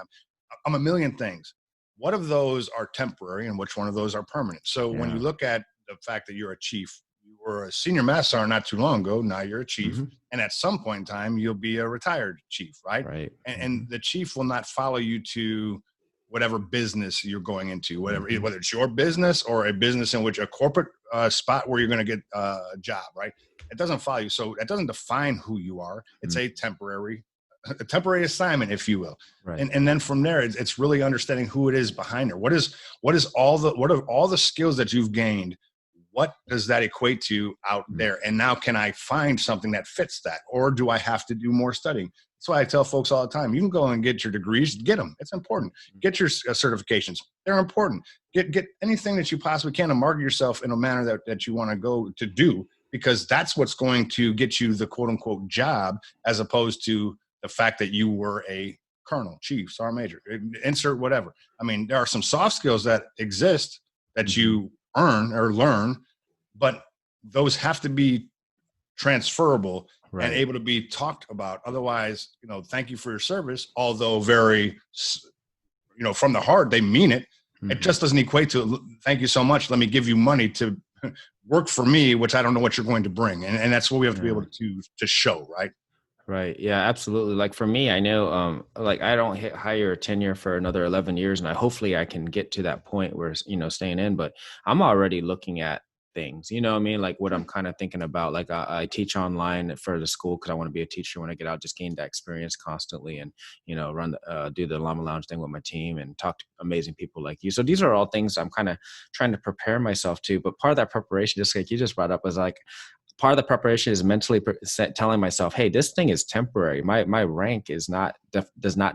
Speaker 3: I'm a million things. What of those are temporary and which one of those are permanent? So when you look at the fact that you're a chief, you were a senior master sergeant not too long ago, now you're a chief, and at some point in time, you'll be a retired chief, right?
Speaker 1: Right.
Speaker 3: And the chief will not follow you to whatever business you're going into, whether it's your business or a business in which a corporate spot where you're going to get a job, right? It doesn't follow you. So it doesn't define who you are. It's a temporary assignment, if you will.
Speaker 1: Right.
Speaker 3: And then from there, it's really understanding who it is behind her. What are all the skills that you've gained? What does that equate to out there? And now can I find something that fits that? Or do I have to do more studying? That's why I tell folks all the time, you can go and get your degrees, get them. It's important. Get your certifications. They're important. Get anything that you possibly can to market yourself in a manner that you want to go to do, because that's what's going to get you the quote unquote job, as opposed to the fact that you were a colonel, chief, sergeant major, insert whatever. I mean, there are some soft skills that exist that you earn or learn, but those have to be transferable and able to be talked about. Otherwise, thank you for your service, although very, from the heart, they mean it. It just doesn't equate to thank you so much. Let me give you money to work for me, which I don't know what you're going to bring. And that's what we have to be able to show, right?
Speaker 1: Right. Yeah, absolutely. Like for me, I know, like I don't hit higher tenure for another 11 years, and hopefully I can get to that point where, staying in, but I'm already looking at things, what I mean? Like what I'm kind of thinking about, like I teach online for the school because I want to be a teacher when I get out, just gain that experience constantly and, do the Llama Lounge thing with my team and talk to amazing people like you. So these are all things I'm kind of trying to prepare myself to, but part of that preparation, just like you just brought up, was like, part of the preparation is mentally telling myself, hey, this thing is temporary. My rank does not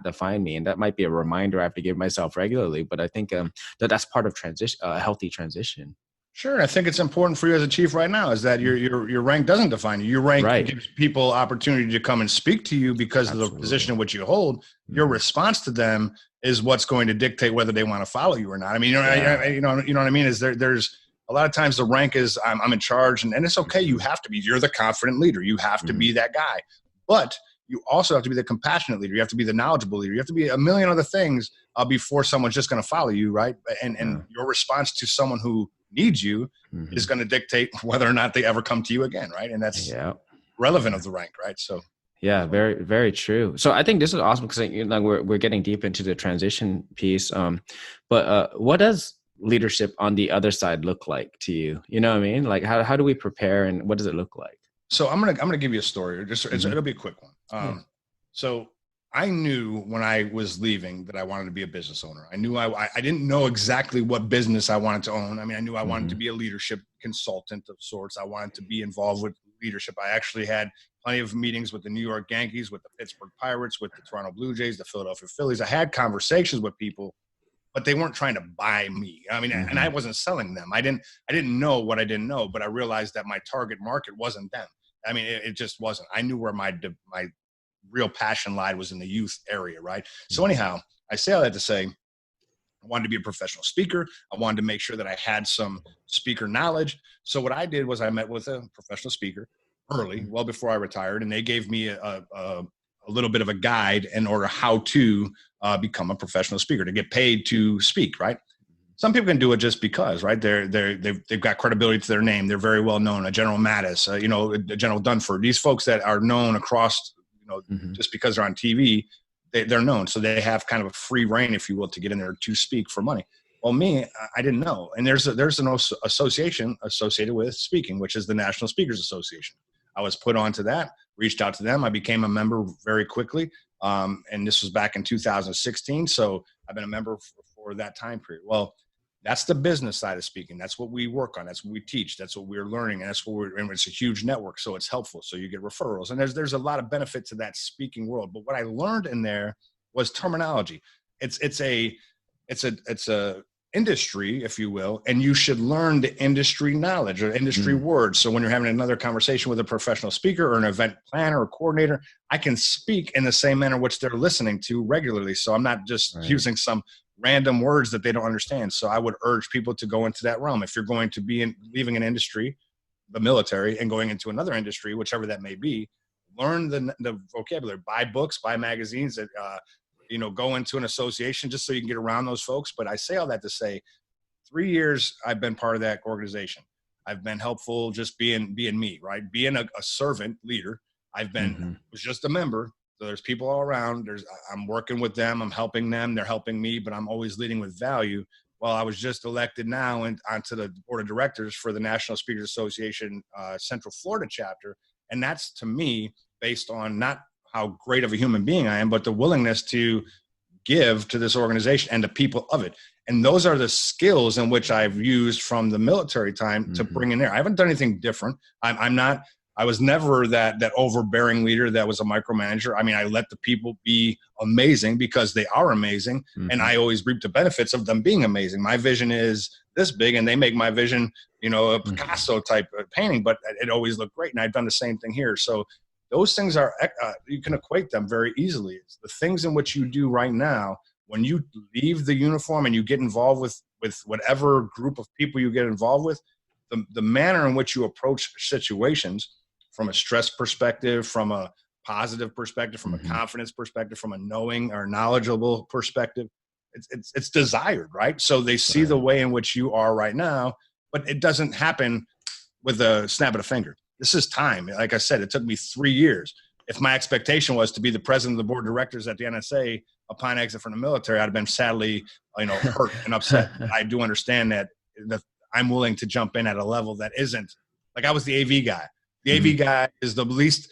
Speaker 1: define me. And that might be a reminder I have to give myself regularly. But I think that's part of transition, a healthy transition.
Speaker 3: Sure. I think it's important for you as a chief right now is that your rank doesn't define you. Your rank gives people opportunity to come and speak to you because of the position in which you hold. Your response to them is what's going to dictate whether they want to follow you or not. I mean, you know what I mean? Is there's a lot of times the rank is I'm in charge, and it's okay. You have to be. You're the confident leader. You have to be that guy. But you also have to be the compassionate leader. You have to be the knowledgeable leader. You have to be a million other things before someone's just going to follow you, right? And your response to someone who needs you is going to dictate whether or not they ever come to you again, right? And that's relevant of the rank, right? So.
Speaker 1: Yeah, very, very true. So I think this is awesome because we're getting deep into the transition piece. But what does leadership on the other side look like to you? You know what I mean? Like how do we prepare and what does it look like?
Speaker 3: So I'm gonna give you a story. It'll be a quick one. So I knew when I was leaving that I wanted to be a business owner. I knew I didn't know exactly what business I wanted to own. I mean, I knew I wanted to be a leadership consultant of sorts. I wanted to be involved with leadership. I actually had plenty of meetings with the New York Yankees, with the Pittsburgh Pirates, with the Toronto Blue Jays, the Philadelphia Phillies. I had conversations with people, but they weren't trying to buy me. I mean, and I wasn't selling them. I didn't know what I didn't know, but I realized that my target market wasn't them. I mean, it just wasn't. I knew where my real passion lied was in the youth area, right? So anyhow, I say all that to say, I wanted to be a professional speaker. I wanted to make sure that I had some speaker knowledge. So what I did was I met with a professional speaker early, well before I retired, and they gave me a little bit of a guide in order how to become a professional speaker, to get paid to speak, right? Some people can do it just because, right? They've got credibility to their name. They're very well known. A General Mattis, a General Dunford. These folks that are known across, just because they're on TV, they're known. So they have kind of a free reign, if you will, to get in there to speak for money. Well, me, I didn't know. And there's an association associated with speaking, which is the National Speakers Association. I was put onto that, reached out to them. I became a member very quickly. And this was back in 2016. So I've been a member for that time period. Well, that's the business side of speaking. That's what we work on. That's what we teach. That's what we're learning. And that's what and it's a huge network. So it's helpful. So you get referrals, and there's a lot of benefit to that speaking world. But what I learned in there was terminology. It's a industry, if you will, and you should learn the industry knowledge or industry words. So when you're having another conversation with a professional speaker or an event planner or coordinator, I can speak in the same manner which they're listening to regularly. So I'm not just using some random words that they don't understand. So I would urge people to go into that realm. If you're going to be leaving an industry, the military, and going into another industry, whichever that may be, learn the vocabulary, buy books, buy magazines, that go into an association just so you can get around those folks. But I say all that to say, 3 years I've been part of that organization. I've been helpful, just being me, right? Being a servant leader. I've been was just a member. So there's people all around. I'm working with them. I'm helping them. They're helping me, but I'm always leading with value. Well, I was just elected now onto the board of directors for the National Speakers Association Central Florida chapter. And that's, to me, based on not how great of a human being I am, but the willingness to give to this organization and the people of it. And those are the skills in which I've used from the military time to bring in there. I haven't done anything different. I was never that overbearing leader that was a micromanager. I mean, I let the people be amazing because they are amazing. And I always reap the benefits of them being amazing. My vision is this big, and they make my vision, a Picasso type of painting, but it always looked great. And I've done the same thing here. So those things are, you can equate them very easily. It's the things in which you do right now. When you leave the uniform and you get involved with whatever group of people you get involved with, the manner in which you approach situations, from a stress perspective, from a positive perspective, from a confidence perspective, from a knowing or knowledgeable perspective, it's desired, right? So they see the way in which you are right now, but it doesn't happen with a snap of a finger. This is time. Like I said, it took me 3 years. If my expectation was to be the president of the board of directors at the NSA upon exit from the military, I'd have been sadly, hurt and upset. I do understand that I'm willing to jump in at a level that isn't, like I was the AV guy. The AV guy is the least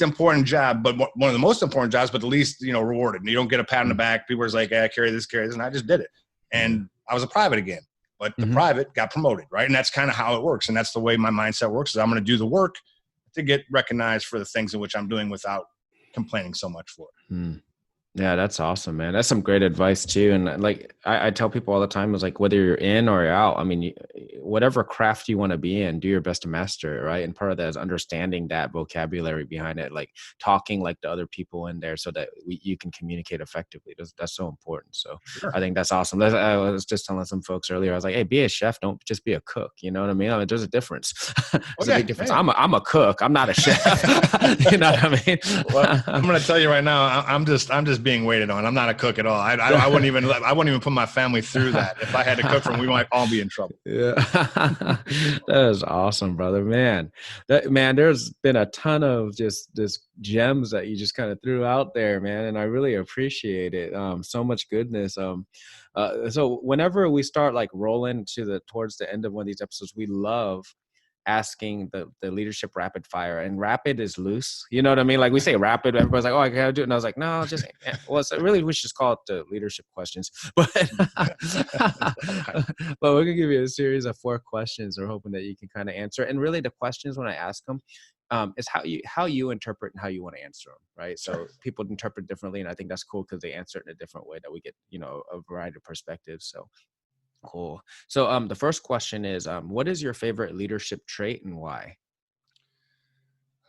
Speaker 3: important job, but one of the most important jobs, but the least, rewarded. You don't get a pat on the back. People are like, carry this, and I just did it. And I was a private again, but the private got promoted, right? And that's kind of how it works. And that's the way my mindset works, is I'm going to do the work to get recognized for the things in which I'm doing without complaining so much for it.
Speaker 1: Yeah, that's awesome, man. That's some great advice too. And like I tell people all the time, is like, whether you're in or you're out, I mean, whatever craft you want to be in, do your best to master it, right? And part of that is understanding that vocabulary behind it, like talking like the other people in there, so that you can communicate effectively. That's so important. So I think that's awesome. I was just telling some folks earlier, I was like, hey, be a chef, don't just be a cook. You know what I mean? There's a difference. There's a big difference. Yeah. I'm a cook. I'm not a chef. You know what I mean?
Speaker 3: Well, I'm going to tell you right now, I'm just being waited on. I'm not a cook at all. I wouldn't even put my family through that. If I had to cook for them, we might all be in trouble.
Speaker 1: Yeah. That is awesome, brother. Man, there's been a ton of just gems that you just kind of threw out there, man. And I really appreciate it. So much goodness. So whenever we start like rolling towards the end of one of these episodes, we love asking the leadership rapid fire, and rapid is loose. You know what I mean? Like we say rapid, everybody's like, oh, I gotta do it. And I was like, no, just, well, so really we should just call it the leadership questions. But, but we're gonna give you a series of 4 questions. We're hoping that you can kind of answer. And really the questions when I ask them, is how you interpret and how you want to answer them, right? So people interpret differently, and I think that's cool because they answer it in a different way that we get, a variety of perspectives. So cool. So the first question is, what is your favorite leadership trait and why?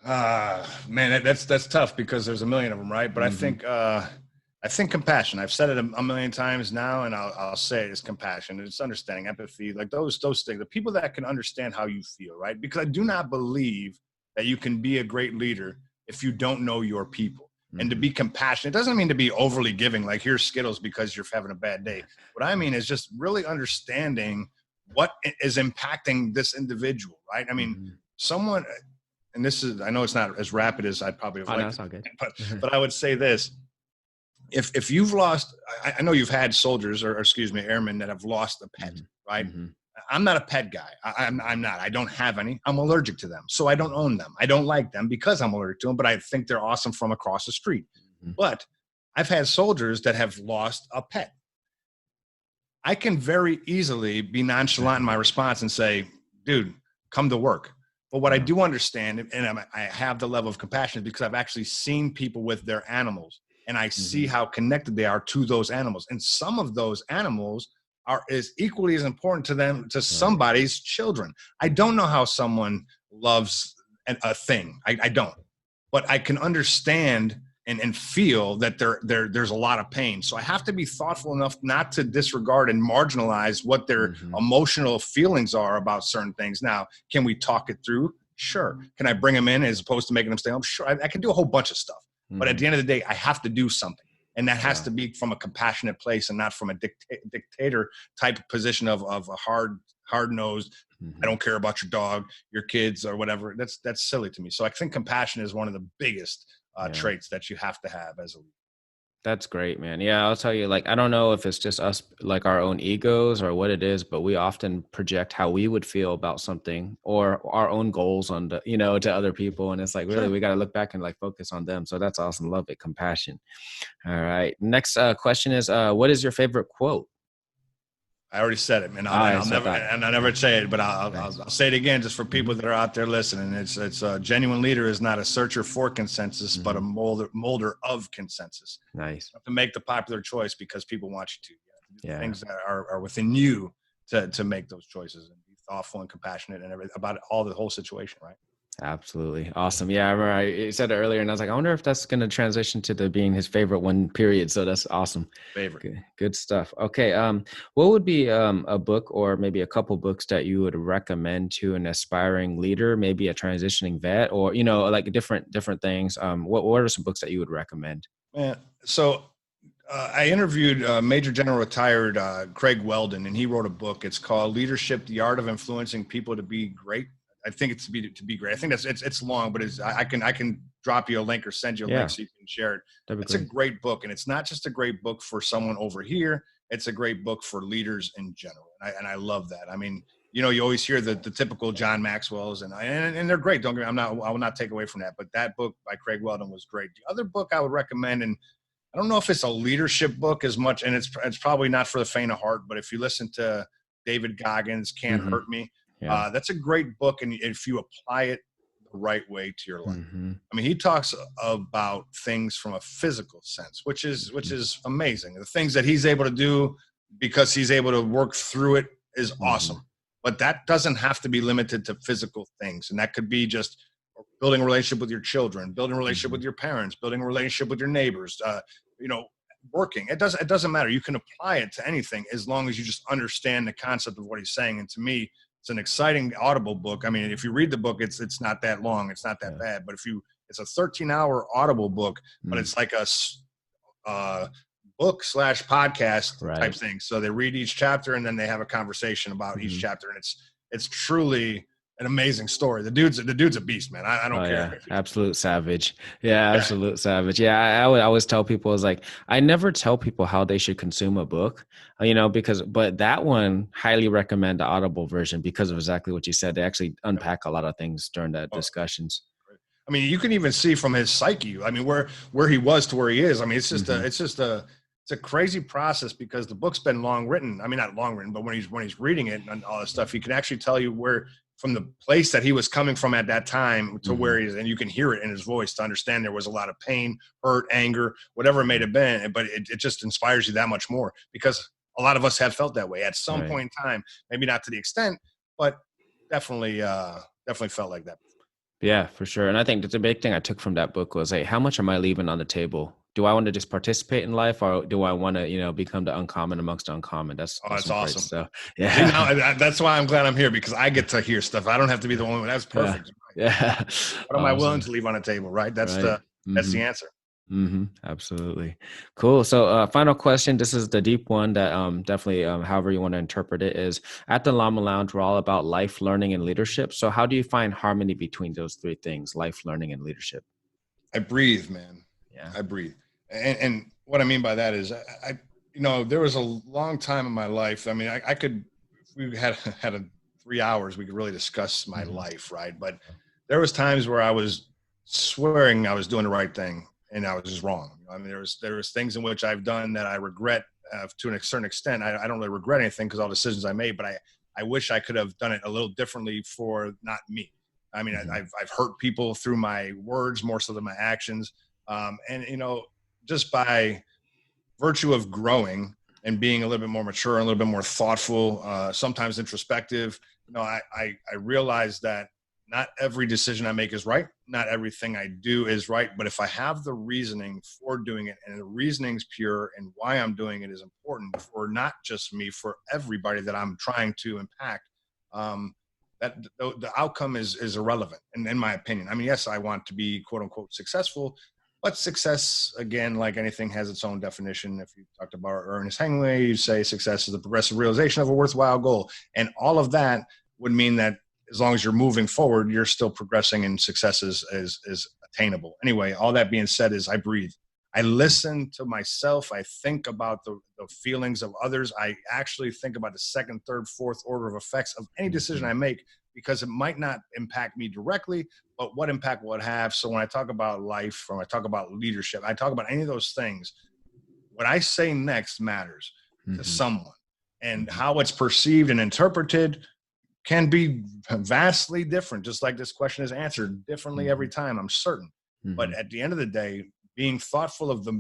Speaker 3: Man, that's tough because there's a million of them, right? But I think compassion. I've said it a million times now, and I'll say it is compassion. It's understanding, empathy, like those things. The people that can understand how you feel, right? Because I do not believe that you can be a great leader if you don't know your people. And to be compassionate, it doesn't mean to be overly giving, like here's Skittles because you're having a bad day. What I mean is just really understanding what is impacting this individual, right? I mean, someone, and this is, I know it's not as rapid as I'd probably have liked,
Speaker 1: No, it's all good.
Speaker 3: but I would say this. If you've lost, I know you've had soldiers or excuse me, airmen that have lost a pet, right? I'm not a pet guy. I'm not. I don't have any. I'm allergic to them. So I don't own them. I don't like them because I'm allergic to them, but I think they're awesome from across the street. But I've had soldiers that have lost a pet. I can very easily be nonchalant in my response and say, dude, come to work. But what I do understand, and I have the level of compassion because I've actually seen people with their animals, and I see how connected they are to those animals. And some of those animals is equally as important to them, to somebody's children. I don't know how someone loves a thing. I don't, but I can understand and feel that there's a lot of pain. So I have to be thoughtful enough not to disregard and marginalize what their emotional feelings are about certain things. Now, can we talk it through? Sure. Can I bring them in as opposed to making them stay home? Sure. I can do a whole bunch of stuff, but at the end of the day, I have to do something. And that has to be from a compassionate place and not from a dictator type of position of a hard-nosed, I don't care about your dog, your kids, or whatever. That's silly to me. So I think compassion is one of the biggest traits that you have to have as a leader.
Speaker 1: That's great, man. Yeah, I'll tell you, like, I don't know if it's just us, like our own egos or what it is, but we often project how we would feel about something or our own goals on the, to other people. And it's like, really, we got to look back and like focus on them. So that's awesome. Love it. Compassion. All right. Next question is, what is your favorite quote?
Speaker 3: I already said it, man. I'll never say it, but I'll say it again just for people that are out there listening. It's a genuine leader is not a searcher for consensus, but a molder of consensus.
Speaker 1: Nice.
Speaker 3: You have to make the popular choice because people want you to. You have to do things that are within you to make those choices and be thoughtful and compassionate and everything about the whole situation, right?
Speaker 1: Absolutely. Awesome. Yeah, I remember I said it earlier and I was like, I wonder if that's going to transition to being his favorite one, period. So that's awesome.
Speaker 3: Favorite.
Speaker 1: Good stuff. Okay. What would be a book or maybe a couple books that you would recommend to an aspiring leader, maybe a transitioning vet or, like different things? What are some books that you would recommend?
Speaker 3: Yeah. So I interviewed Major General retired Craig Weldon, and he wrote a book. It's called Leadership: The Art of Influencing People to Be Great. I think it's to be great. I think it's long, but I can drop you a link or send you a link so you can share it. It's a great book, and it's not just a great book for someone over here. It's a great book for leaders in general, and I love that. I mean, you always hear the typical John Maxwell's, and they're great. Don't get me. I will not take away from that. But that book by Craig Weldon was great. The other book I would recommend, and I don't know if it's a leadership book as much, and it's probably not for the faint of heart. But if you listen to David Goggins, Can't Hurt Me. Yeah. That's a great book, and if you apply it the right way to your life, I mean, he talks about things from a physical sense, which is amazing. The things that he's able to do because he's able to work through it is awesome. But that doesn't have to be limited to physical things, and that could be just building a relationship with your children, building a relationship with your parents, building a relationship with your neighbors. Working. It doesn't matter. You can apply it to anything as long as you just understand the concept of what he's saying. And to me, it's an exciting Audible book. I mean, if you read the book, it's not that long. It's not that bad. But it's a 13-hour Audible book, but it's like a book / podcast type thing. So they read each chapter and then they have a conversation about each chapter. And it's truly an amazing story. The dude's a beast, man. I don't
Speaker 1: Oh
Speaker 3: care.
Speaker 1: yeah, absolute savage. Yeah,
Speaker 3: Yeah.
Speaker 1: absolute savage. Yeah, I would always tell people is like I never tell people how they should consume a book, but that one highly recommend the Audible version because of exactly what you said. They actually unpack a lot of things during the
Speaker 3: Oh,
Speaker 1: discussions.
Speaker 3: I mean, you can even see from his psyche. I mean, where he was to where he is. I mean,
Speaker 1: Hmm.
Speaker 3: it's a crazy process because the book's been long written. I mean, not long written, but when he's reading it and all this stuff, he can actually tell you where from the place that he was coming from at that time to
Speaker 1: Hmm.
Speaker 3: where he is, and you can hear it in his voice to understand there was a lot of pain, hurt, anger, whatever it may have been. But it just inspires you that much more because a lot of us have felt that way at some
Speaker 1: Right.
Speaker 3: point in time. Maybe not to the extent, but definitely felt like that.
Speaker 1: Yeah, for sure. And I think that's a big thing I took from that book was, hey, how much am I leaving on the table? Do I want to just participate in life, or do I want to, become the uncommon amongst the uncommon? That's
Speaker 3: Oh,
Speaker 1: that's
Speaker 3: that's
Speaker 1: some great
Speaker 3: awesome.
Speaker 1: stuff.
Speaker 3: See,
Speaker 1: Yeah.
Speaker 3: now that's why I'm glad I'm here because I get to hear stuff. I don't have to be the one. That's
Speaker 1: Yeah.
Speaker 3: perfect.
Speaker 1: Yeah.
Speaker 3: What am I willing
Speaker 1: Awesome.
Speaker 3: to leave on the table? Right.
Speaker 1: Right.
Speaker 3: That's the
Speaker 1: Hmm.
Speaker 3: answer.
Speaker 1: Absolutely. Cool. So, final question. This is the deep one that definitely, however you want to interpret it, is at the Llama Lounge, we're all about life, learning, and leadership. So, how do you find harmony between those three things, life, learning, and leadership?
Speaker 3: I breathe, man.
Speaker 1: Yeah.
Speaker 3: I breathe. And what I mean by that is there was a long time in my life. I mean, I could, if we had 3 hours, we could really discuss my
Speaker 1: Hmm.
Speaker 3: life. Right. But there was times where I was swearing I was doing the right thing and I was just wrong. I mean, there was things in which I've done that I regret to a certain extent. I don't really regret anything because all the decisions I made, but I wish I could have done it a little differently for not me. I mean,
Speaker 1: Hmm.
Speaker 3: I've hurt people through my words more so than my actions. And just by virtue of growing and being a little bit more mature and a little bit more thoughtful, sometimes introspective, I realize that not every decision I make is right. Not everything I do is right. But if I have the reasoning for doing it and the reasoning's pure and why I'm doing it is important for not just me, for everybody that I'm trying to impact, um, that the outcome is irrelevant. And in my opinion, I mean, yes, I want to be quote unquote successful, but success, again, like anything, has its own definition. If you talked about Ernest Hemingway, you say success is the progressive realization of a worthwhile goal. And all of that would mean that as long as you're moving forward, you're still progressing and success is attainable. Anyway, all that being said is I breathe. I listen to myself. I think about the feelings of others. I actually think about the second, third, fourth order of effects of any decision
Speaker 1: Hmm.
Speaker 3: I make because it might not impact me directly, but what impact will it have? So when I talk about life, or when I talk about leadership, I talk about any of those things. What I say next matters to
Speaker 1: Hmm.
Speaker 3: someone, and
Speaker 1: Hmm.
Speaker 3: how it's perceived and interpreted can be vastly different. Just like this question is answered differently every
Speaker 1: Hmm.
Speaker 3: time, I'm certain. But
Speaker 1: Hmm.
Speaker 3: at the end of the day, being thoughtful of the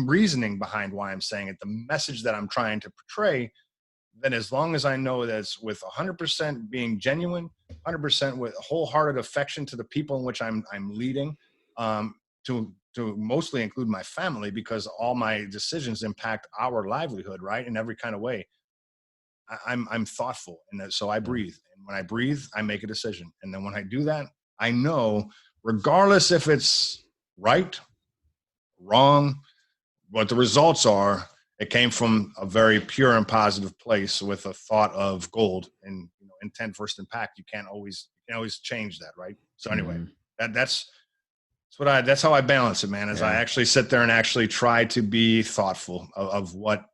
Speaker 3: reasoning behind why I'm saying it, the message that I'm trying to portray, then as long as I know that it's with 100% being genuine, 100% with wholehearted affection to the people in which I'm leading, um, to mostly include my family, because all my decisions impact our livelihood, right, in every kind of way. I'm thoughtful, and so I
Speaker 1: Yeah.
Speaker 3: breathe. And when I breathe, I make a decision. And then when I do that, I know, regardless if it's right, wrong, what the results are, it came from a very pure and positive place with a thought of gold and intent first impact. You can't always change that, right? So anyway,
Speaker 1: Hmm.
Speaker 3: that's how I balance it, man. Is I
Speaker 1: Yeah.
Speaker 3: actually sit there and actually try to be thoughtful of what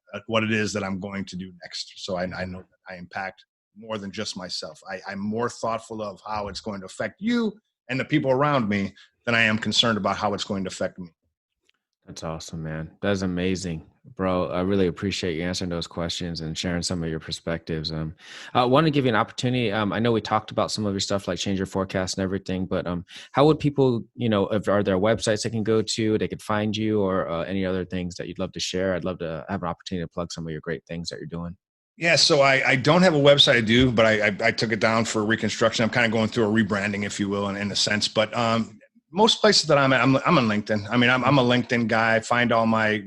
Speaker 3: it is that I'm going to do next. So I know that I impact more than just myself. I'm more thoughtful of how it's going to affect you and the people around me than I am concerned about how it's going to affect me.
Speaker 1: That's awesome, man. That's amazing, bro. I really appreciate you answering those questions and sharing some of your perspectives. I want to give you an opportunity. I know we talked about some of your stuff like change your forecast and everything, but how would people, if are there websites they can go to, they could find you, or any other things that you'd love to share? I'd love to have an opportunity to plug some of your great things that you're doing.
Speaker 3: Yeah, so I don't have a website. I do, but I took it down for reconstruction. I'm kind of going through a rebranding, if you will, in a sense. But most places that I'm at, I'm on LinkedIn. I mean, I'm a LinkedIn guy. I find all my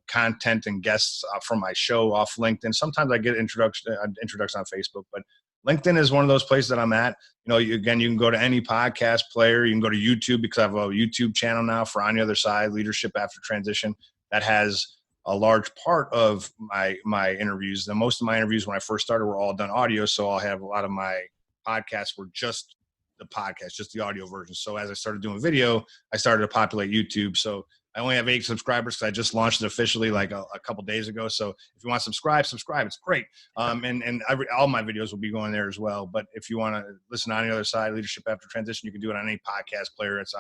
Speaker 3: content and guests from my show off LinkedIn. Sometimes I get introduction on Facebook, but LinkedIn is one of those places that I'm at. Again, you can go to any podcast player. You can go to YouTube, because I have a YouTube channel now for On the Other Side, Leadership After Transition, that has a large part of my interviews. And most of my interviews when I first started were all done audio. So I'll have a lot of my podcasts were just the podcast, just the audio version. So as I started doing video, I started to populate YouTube. So I only have 8 subscribers because I just launched it officially like a couple days ago. So if you want to subscribe. It's great. And all my videos will be going there as well. But if you want to listen on the other side, Leadership After Transition, you can do it on any podcast player. It's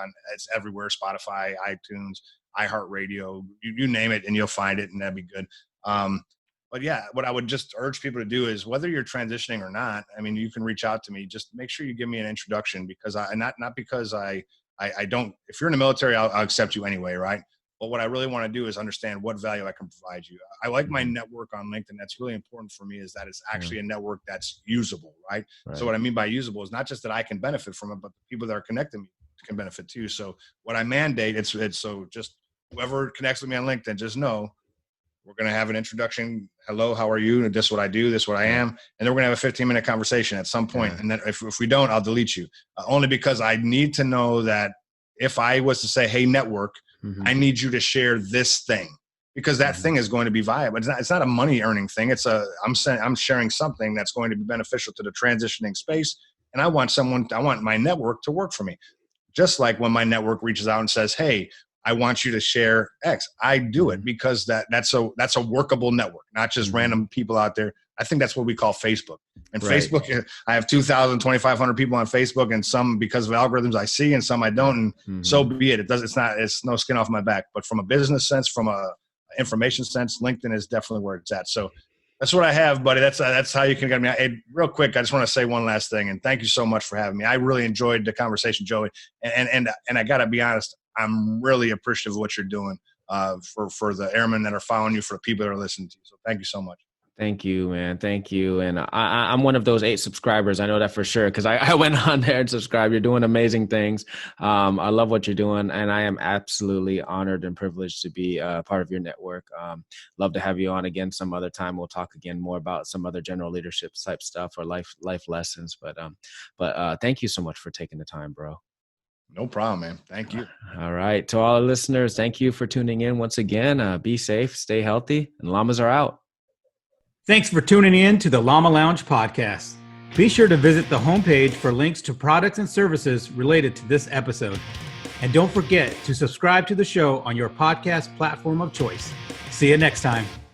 Speaker 3: everywhere, Spotify, iTunes, iHeartRadio, you name it, and you'll find it, and that'd be good. But yeah, what I would just urge people to do is, whether you're transitioning or not, I mean, you can reach out to me. Just make sure you give me an introduction, because not because I don't, if you're in the military, I'll accept you anyway, right? But what I really want to do is understand what value I can provide you. I like my network on LinkedIn. That's really important for me, is that it's actually a network that's usable, right? So what I mean by usable is not just that I can benefit from it, but the people that are connecting me can benefit too. So what I mandate, it's so just whoever connects with me on LinkedIn, just know we're going to have an introduction. Hello, how are you? And this is what I do. This is what I am. And then we're going to have a 15-minute conversation at some point. And then if we don't, I'll delete you. Only because I need to know that if I was to say, hey, network, I need you to share this thing, because that thing is going to be viable. It's not a money earning thing. I'm sharing something that's going to be beneficial to the transitioning space. And I want my network to work for me. Just like when my network reaches out and says, hey, I want you to share X. I do it because that's a workable network, not just random people out there. I think that's what we call Facebook. And Facebook, I have 2,000, 2,500 people on Facebook, and some, because of algorithms, I see, and some I don't. And so be it. It's no skin off my back. But from a business sense, from a information sense, LinkedIn is definitely where it's at. So that's what I have, buddy. That's how you can get me. Hey, real quick, I just want to say one last thing, and thank you so much for having me. I really enjoyed the conversation, Joey. And I got to be honest, I'm really appreciative of what you're doing for the airmen that are following you, for the people that are listening to you. So thank you so much.
Speaker 1: Thank you, man. Thank you. And I'm one of those 8 subscribers. I know that for sure, because I went on there and subscribed. You're doing amazing things. I love what you're doing, and I am absolutely honored and privileged to be part of your network. Love to have you on again some other time. We'll talk again more about some other general leadership type stuff or life lessons. But thank you so much for taking the time, bro.
Speaker 3: No problem, man. Thank you.
Speaker 1: All right. To all our listeners, thank you for tuning in once again. Be safe, stay healthy, and llamas are out.
Speaker 4: Thanks for tuning in to the Llama Lounge podcast. Be sure to visit the homepage for links to products and services related to this episode. And don't forget to subscribe to the show on your podcast platform of choice. See you next time.